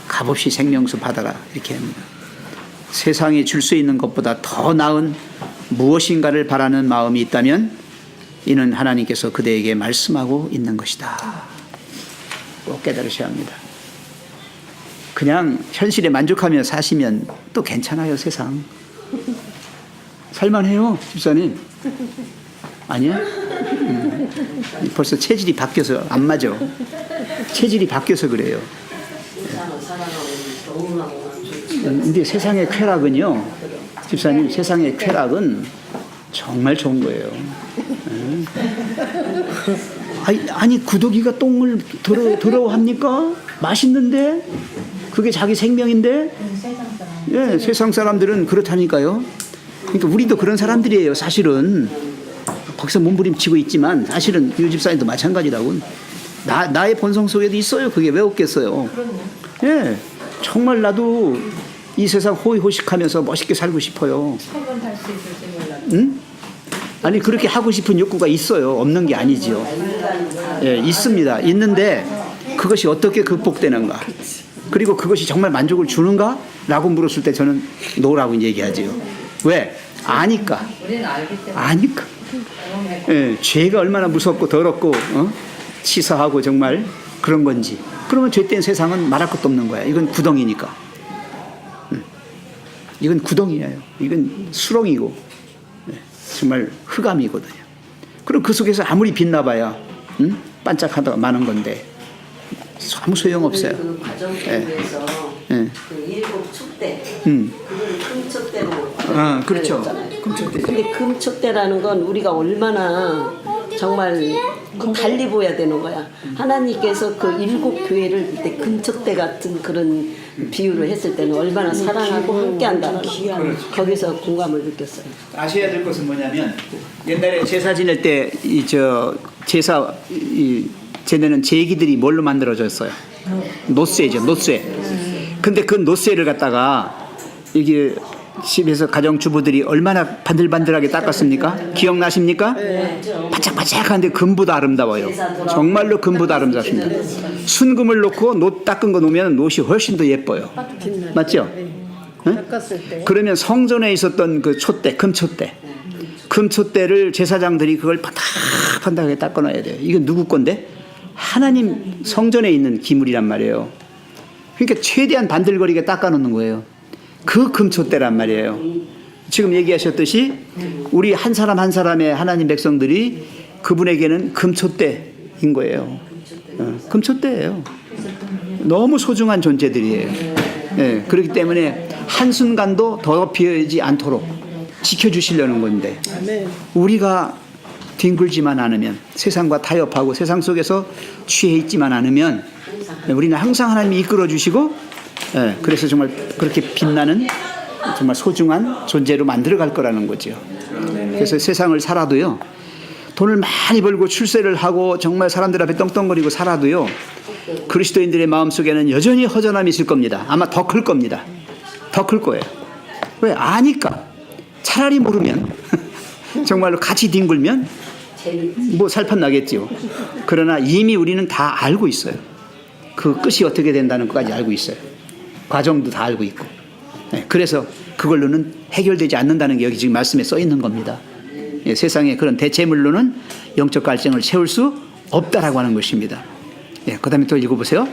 값없이 생명수 받아라, 이렇게 합니다. 세상이 줄 수 있는 것보다 더 나은 무엇인가를 바라는 마음이 있다면 이는 하나님께서 그대에게 말씀하고 있는 것이다. 꼭 깨달으셔야 합니다. 그냥 현실에 만족하며 사시면 또 괜찮아요, 세상. 살만해요, 집사님. 아니야? 벌써 체질이 바뀌어서 안 맞아. 체질이 바뀌어서 그래요. 근데 세상의 쾌락은요, 집사님, 세상의 쾌락은 정말 좋은 거예요. 아니 구더기가 똥을 더러워합니까? 맛있는데? 그게 자기 생명인데? 예, 세상 사람들은 그렇다니까요. 그러니까 우리도 그런 사람들이에요, 사실은. 거기서 몸부림치고 있지만 사실은 유 집사님도 마찬가지라고. 나의 본성 속에도 있어요. 그게 왜 없겠어요? 예, 정말 나도 이 세상 호의호식하면서 멋있게 살고 싶어요. 응? 아니 그렇게 하고 싶은 욕구가 있어요. 없는 게 아니지요. 예, 있습니다. 있는데 그것이 어떻게 극복되는가? 그리고 그것이 정말 만족을 주는가? 라고 물었을 때 저는 노라고 얘기하지요. 왜? 아니까. 아니까. 예, 죄가 얼마나 무섭고 더럽고 치사하고 정말 그런 건지. 그러면 죄된 세상은 말할 것도 없는 거야. 이건 구덩이니까. 이건 구덩이에요. 이건 수렁이고 정말 흑암이거든요. 그럼 그 속에서 아무리 빛나봐야 반짝하다가 마는 건데 아무 소용없어요.
그 과정 공부에서 그 일곱 촛대 그걸 금촛대로
그렇죠.
금촛대. 근데 금촛대라는 건 우리가 얼마나 정말 달리 보여야 되는 거야. 하나님께서 그 일곱 교회를 그때 금촛대 같은 그런 비유를 했을 때는 얼마나 사랑하고 함께한다는 거기서 공감을 느꼈어요.
아셔야 될 것은 뭐냐면 옛날에 제사 지낼 때 제사 제대는 제기들이 뭘로 만들어졌어요? 노쇠죠, 노쇠. 근데 그 노쇠를 갖다가 이게 집에서 가정주부들이 얼마나 반들반들하게 닦았습니까? 기억나십니까? 바짝바짝한데 금보다 아름다워요. 정말로 금보다 아름답습니다. 순금을 놓고 노 닦은 거 놓으면 노이 훨씬 더 예뻐요. 맞죠? 그러면 성전에 있었던 그 촛대, 금촛대를 제사장들이 그걸 반짝반짝하게 닦아놔야 돼요. 이건 누구 건데? 하나님 성전에 있는 기물이란 말이에요. 그러니까 최대한 반들거리게 닦아놓는 거예요. 그 금촛대란 말이에요. 지금 얘기하셨듯이 우리 한 사람 한 사람의 하나님 백성들이 그분에게는 금촛대인 거예요. 금촛대예요. 너무 소중한 존재들이에요. 네, 그렇기 때문에 한순간도 더럽히지 않도록 지켜주시려는 건데 우리가 뒹굴지만 않으면 세상과 타협하고 세상 속에서 취해 있지만 않으면 우리는 항상 하나님이 이끌어 주시고 그래서 정말 그렇게 빛나는 정말 소중한 존재로 만들어 갈 거라는 거죠. 그래서 세상을 살아도요, 돈을 많이 벌고 출세를 하고 정말 사람들 앞에 떵떵거리고 살아도요, 그리스도인들의 마음속에는 여전히 허전함이 있을 겁니다. 아마 더 클 겁니다. 더 클 거예요. 왜? 아니까. 차라리 모르면 정말로 같이 뒹굴면 뭐 살판 나겠죠. 그러나 이미 우리는 다 알고 있어요. 그 끝이 어떻게 된다는 것까지 알고 있어요. 과정도 다 알고 있고. 그래서 그걸로는 해결되지 않는다는 게 여기 지금 말씀에 써 있는 겁니다. 세상에 그런 대체물로는 영적 갈증을 채울 수 없다라고 하는 것입니다. 예, 그 다음에 또 읽어보세요.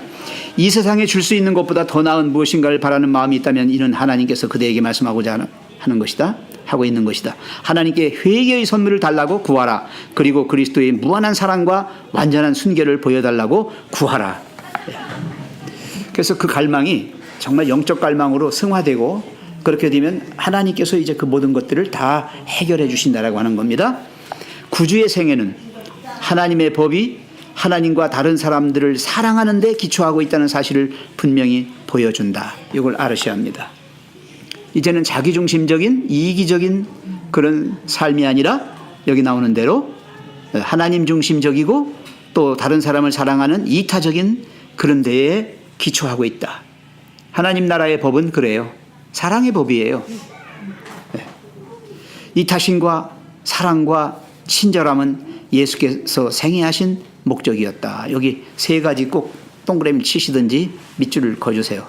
이 세상에 줄 수 있는 것보다 더 나은 무엇인가를 바라는 마음이 있다면 이는 하나님께서 그대에게 말씀하고자 하는 것이다. 하고 있는 것이다. 하나님께 회개의 선물을 달라고 구하라. 그리고 그리스도의 무한한 사랑과 완전한 순결을 보여달라고 구하라. 예. 그래서 그 갈망이 정말 영적 갈망으로 승화되고 그렇게 되면 하나님께서 이제 그 모든 것들을 다 해결해 주신다라고 하는 겁니다. 구주의 생애는 하나님의 법이 하나님과 다른 사람들을 사랑하는 데 기초하고 있다는 사실을 분명히 보여준다. 이걸 알으셔야 합니다. 이제는 자기중심적인 이기적인 그런 삶이 아니라 여기 나오는 대로 하나님 중심적이고 또 다른 사람을 사랑하는 이타적인 그런 데에 기초하고 있다. 하나님 나라의 법은 그래요. 사랑의 법이에요. 네. 이타심과 사랑과 친절함은 예수께서 생애하신 목적이었다. 여기 세 가지 꼭 동그라미 치시든지 밑줄을 그어주세요.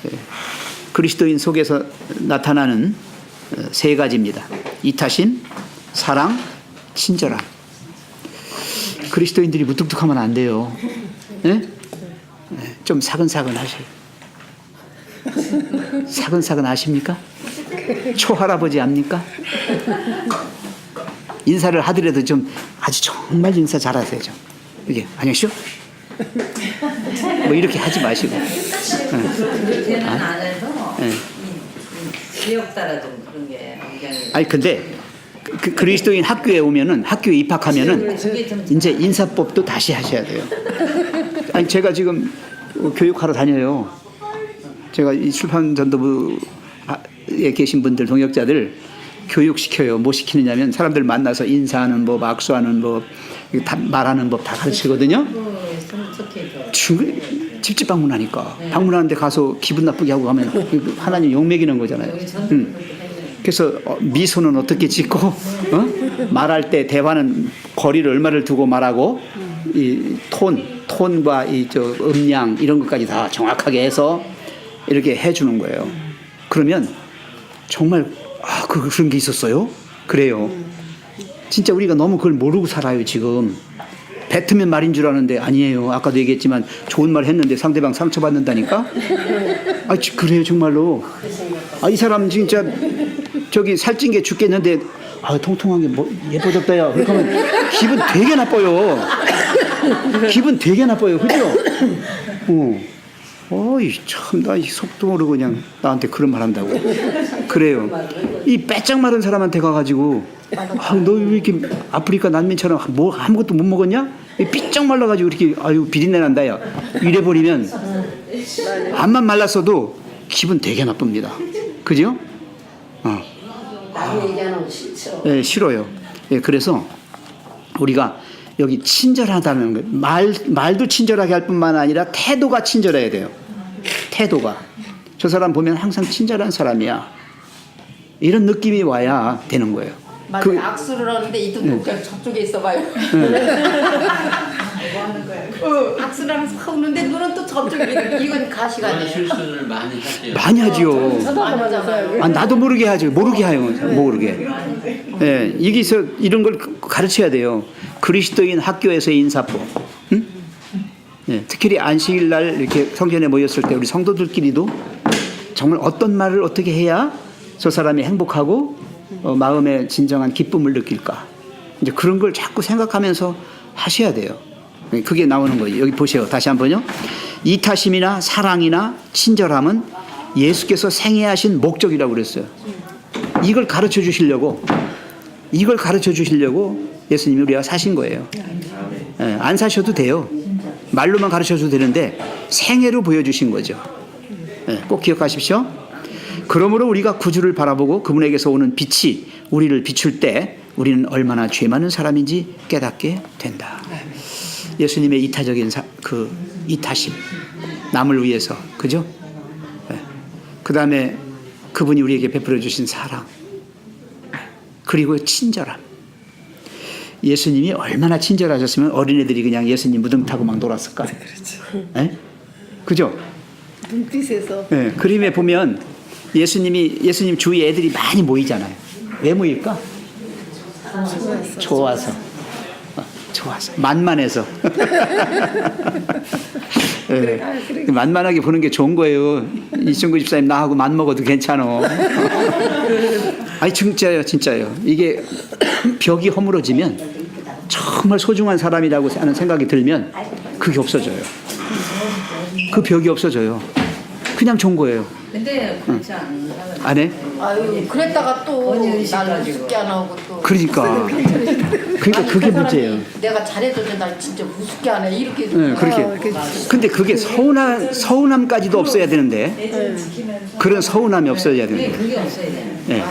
네. 그리스도인 속에서 나타나는 세 가지입니다. 이타심, 사랑, 친절함. 그리스도인들이 무뚝뚝하면 안 돼요. 네? 네. 좀 사근사근 하세요. 사근사근 아십니까? 초할아버지 압니까? 인사를 하더라도 좀 아주 정말 인사 잘하세요. 좀 이게 안녕하시오. 뭐 이렇게 하지 마시고.
그렇게는 안 해도 지역 따라 좀 그런 게 굉장히.
아니 근데 그리스도인 학교에 오면은 학교에 입학하면은 이제 인사법도 다시 하셔야 돼요. 아니 제가 지금 교육하러 다녀요. 제가 이 출판전도부에 계신 분들 동역자들 교육시켜요. 뭐 시키느냐면 사람들 만나서 인사하는 법, 악수하는 법, 말하는 법 다 가르치거든요. 집집 방문하니까 방문하는데 가서 기분 나쁘게 하고 가면 하나님 욕먹이는 거잖아요. 그래서 미소는 어떻게 짓고 말할 때 대화는 거리를 얼마를 두고 말하고 이 톤과 이 음량 이런 것까지 다 정확하게 해서 이렇게 해주는 거예요. 그러면 정말 그런 게 있었어요? 그래요. 진짜 우리가 너무 그걸 모르고 살아요 지금. 뱉으면 말인 줄 아는데 아니에요. 아까도 얘기했지만 좋은 말 했는데 상대방 상처받는다니까. 그래요 정말로. 이 사람 진짜 저기 살찐 게 죽겠는데 통통한 게 뭐 예뻐졌다야. 그렇게 하면 기분 되게 나빠요. 기분 되게 나빠요. 그죠? 어이 참 나 이 속도 모르고 그냥 나한테 그런 말 한다고. 그래요. 이 빼짝 마른 사람한테 가가지고 너 왜 이렇게 아프리카 난민처럼 뭐 아무것도 못 먹었냐? 삐쩍 말라가지고 이렇게 비린내 난다야. 이래버리면 암만 말랐어도 기분 되게 나쁩니다. 그죠?
남의 얘기하는 거 싫죠.
네, 싫어요. 네, 그래서 우리가 여기 친절하다는 거, 말도 친절하게 할 뿐만 아니라 태도가 친절해야 돼요. 태도가. 저 사람 보면 항상 친절한 사람이야. 이런 느낌이 와야 되는 거예요.
맞아요. 악수를 하는데 이등 그냥 저쪽에 있어봐요. 뭐 하는 거예요? 악수를 하면서 하는데 눈은 또 저쪽에. 이건 가시가
그런
아니에요.
실수를 많이 하세요.
많이 하죠. 나도 모르게 하죠. 모르게 해요. 모르게. 예, 여기서 이런 걸 가르쳐야 돼요. 그리스도인 학교에서의 인사법. 응? 예, 특히 안식일 날 이렇게 성전에 모였을 때 우리 성도들끼리도 정말 어떤 말을 어떻게 해야 저 사람이 행복하고 마음에 진정한 기쁨을 느낄까. 이제 그런 걸 자꾸 생각하면서 하셔야 돼요. 그게 나오는 거예요. 여기 보세요. 다시 한번요. 이타심이나 사랑이나 친절함은 예수께서 생애하신 목적이라고 그랬어요. 이걸 가르쳐 주시려고 예수님이 우리가 사신 거예요. 안 사셔도 돼요. 말로만 가르쳐줘도 되는데 생애로 보여주신 거죠. 꼭 기억하십시오. 그러므로 우리가 구주를 바라보고 그분에게서 오는 빛이 우리를 비출 때 우리는 얼마나 죄 많은 사람인지 깨닫게 된다. 예수님의 이타적인 이타심, 남을 위해서, 그죠? 그 다음에 그분이 우리에게 베풀어 주신 사랑, 그리고 친절함. 예수님이 얼마나 친절하셨으면 어린애들이 그냥 예수님 무덤 타고 막 놀았을까? 그렇죠. 그죠?
눈빛에서.
네, 그림에 보면 예수님 주위에 애들이 많이 모이잖아요. 왜 모일까? 좋아서. 좋아서 만만해서 예, 만만하게 보는 게 좋은 거예요. 이충구 집사님 나하고 만 먹어도 괜찮아. 아니 진짜요. 이게 벽이 허물어지면 정말 소중한 사람이라고 하는 생각이 들면 그게 없어져요. 그 벽이 없어져요. 그냥 좋은 거예요.
근데 그렇지 않은
안 해?
아유, 그랬다가 또 날 우습게 안 하고 또.
그러니까 그게 문제예요.
내가 잘해도 날 진짜 우습게 안 해. 이렇게.
네, 그렇게. 근데 그게 서운함까지도 없어야 되는데 그런 서운함이 없어야 되는데.
그게 없어야 돼.
네,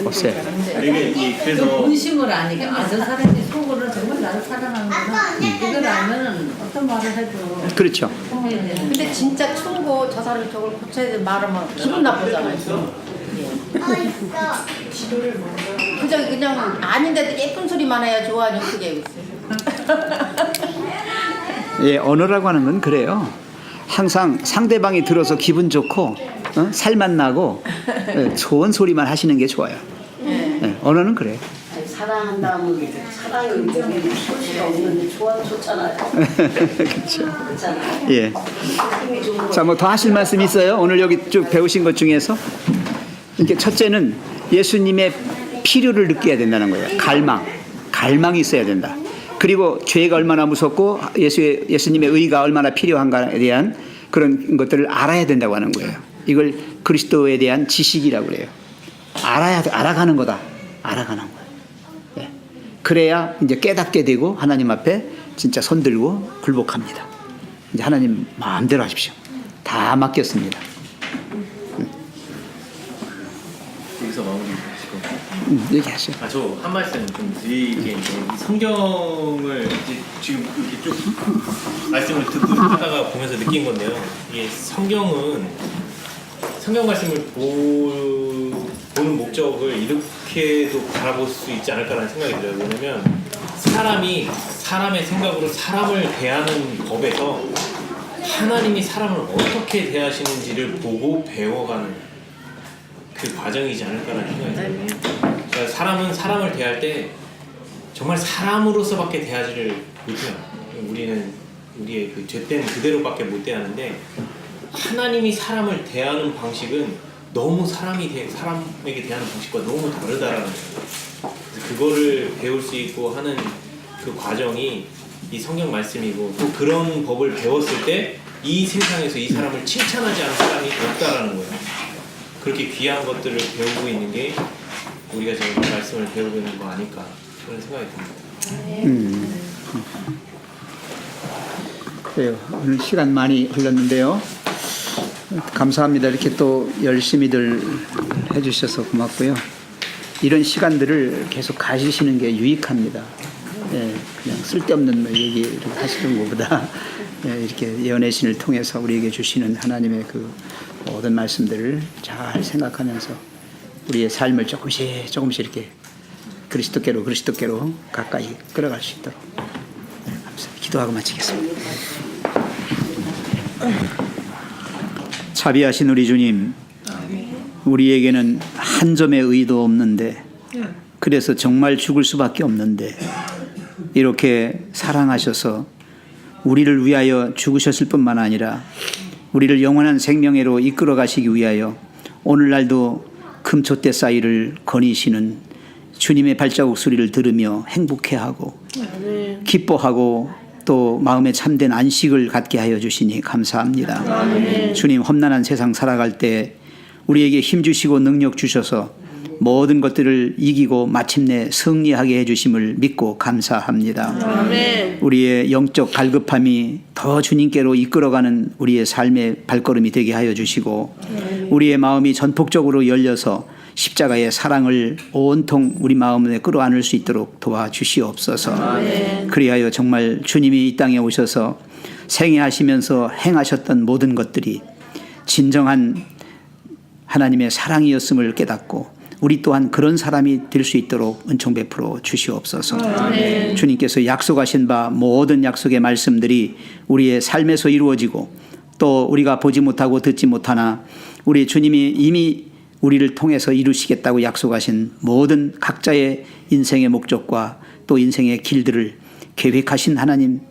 없어요.
그래서
본심을 아니까 저 사람이 속으로 정말 나를 사랑하는구나. 이걸 알면은 어떤 말을 해도
그렇죠.
근데 진짜 충고 저 사람이 저걸 고쳐야 돼 말하면 기분 나쁘잖아요. 그냥 아닌데도 예쁜 소리만 해야 좋아하는 그게
예, 언어라고 하는 건 그래요. 항상 상대방이 들어서 기분 좋고 살맛 나고 좋은 소리만 하시는 게 좋아요. 예, 언어는 그래요.
사랑한다면 사랑이 목이 소리가 없는데 좋잖아요.
그렇죠.
그렇잖아요.
예. 자, 뭐 더 하실 말씀 있어요? 오늘 여기 쭉 배우신 것 중에서 이렇게 첫째는 예수님의 필요를 느껴야 된다는 거예요. 갈망이 있어야 된다. 그리고 죄가 얼마나 무섭고 예수님의 의가 얼마나 필요한가에 대한 그런 것들을 알아야 된다고 하는 거예요. 이걸 그리스도에 대한 지식이라고 그래요. 알아가는 거다. 알아가는 거예요. 예. 그래야 이제 깨닫게 되고 하나님 앞에 진짜 손들고 굴복합니다. 이제 하나님 마음대로 하십시오. 다 맡겼습니다.
여기서 마무리 하시고.
얘기하시죠.
저 한 말씀 좀 드리게 이 성경을 이제 지금 이렇게 쭉 말씀을 듣고 하다가 보면서 느낀 건데요. 이게 성경 말씀을 보는 목적을 이렇게도 바라볼 수 있지 않을까라는 생각이 들어요. 왜냐면 사람이 사람의 생각으로 사람을 대하는 법에서 하나님이 사람을 어떻게 대하시는지를 보고 배워가는 그 과정이지 않을까라는 생각이 들어요. 그러니까 사람은 사람을 대할 때 정말 사람으로서밖에 대하지를 못해요. 우리는 우리의 그 죄된 그대로밖에 못 대하는데 하나님이 사람을 대하는 방식은 너무 사람에게 대하는 방식과 너무 다르다라는 거예요. 그거를 배울 수 있고 하는 그 과정이 이 성경 말씀이고 또 그런 법을 배웠을 때 이 세상에서 이 사람을 칭찬하지 않은 사람이 없다라는 거예요. 그렇게 귀한 것들을 배우고 있는 게 우리가 지금 말씀을 배우고 있는 거 아닐까 그런 생각이 듭니다.
그래요. 오늘 시간 많이 흘렀는데요. 감사합니다. 이렇게 또 열심히들 해주셔서 고맙고요. 이런 시간들을 계속 가지시는 게 유익합니다. 예, 그냥 쓸데없는 얘기를 하시는 것보다 이렇게 예언의 신을 통해서 우리에게 주시는 하나님의 그 모든 말씀들을 잘 생각하면서 우리의 삶을 조금씩 이렇게 그리스도께로 가까이 끌어갈 수 있도록 감사합니다. 기도하고 마치겠습니다. 자비하신 우리 주님, 우리에게는 한 점의 의도 없는데 그래서 정말 죽을 수밖에 없는데 이렇게 사랑하셔서 우리를 위하여 죽으셨을 뿐만 아니라 우리를 영원한 생명회로 이끌어 가시기 위하여 오늘날도 금초대 사이를 거니시는 주님의 발자국 소리를 들으며 행복해하고 기뻐하고 또 마음에 참된 안식을 갖게 하여 주시니 감사합니다. 주님, 험난한 세상 살아갈 때 우리에게 힘 주시고 능력 주셔서 모든 것들을 이기고 마침내 승리하게 해주심을 믿고 감사합니다.
아멘.
우리의 영적 갈급함이 더 주님께로 이끌어가는 우리의 삶의 발걸음이 되게 하여 주시고 우리의 마음이 전폭적으로 열려서 십자가의 사랑을 온통 우리 마음에 끌어안을 수 있도록 도와주시옵소서.
아멘.
그리하여 정말 주님이 이 땅에 오셔서 생애하시면서 행하셨던 모든 것들이 진정한 하나님의 사랑이었음을 깨닫고 우리 또한 그런 사람이 될 수 있도록 은총 베풀어 주시옵소서.
아멘.
주님께서 약속하신 바 모든 약속의 말씀들이 우리의 삶에서 이루어지고 또 우리가 보지 못하고 듣지 못하나 우리 주님이 이미 우리를 통해서 이루시겠다고 약속하신 모든 각자의 인생의 목적과 또 인생의 길들을 계획하신 하나님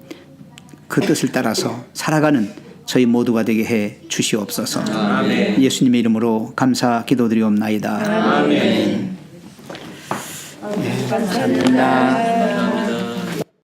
그 뜻을 따라서 살아가는 저희 모두가 되게 해 주시옵소서. 아멘. 예수님의 이름으로 감사 기도드리옵나이다. 아멘. 네, 감사합니다.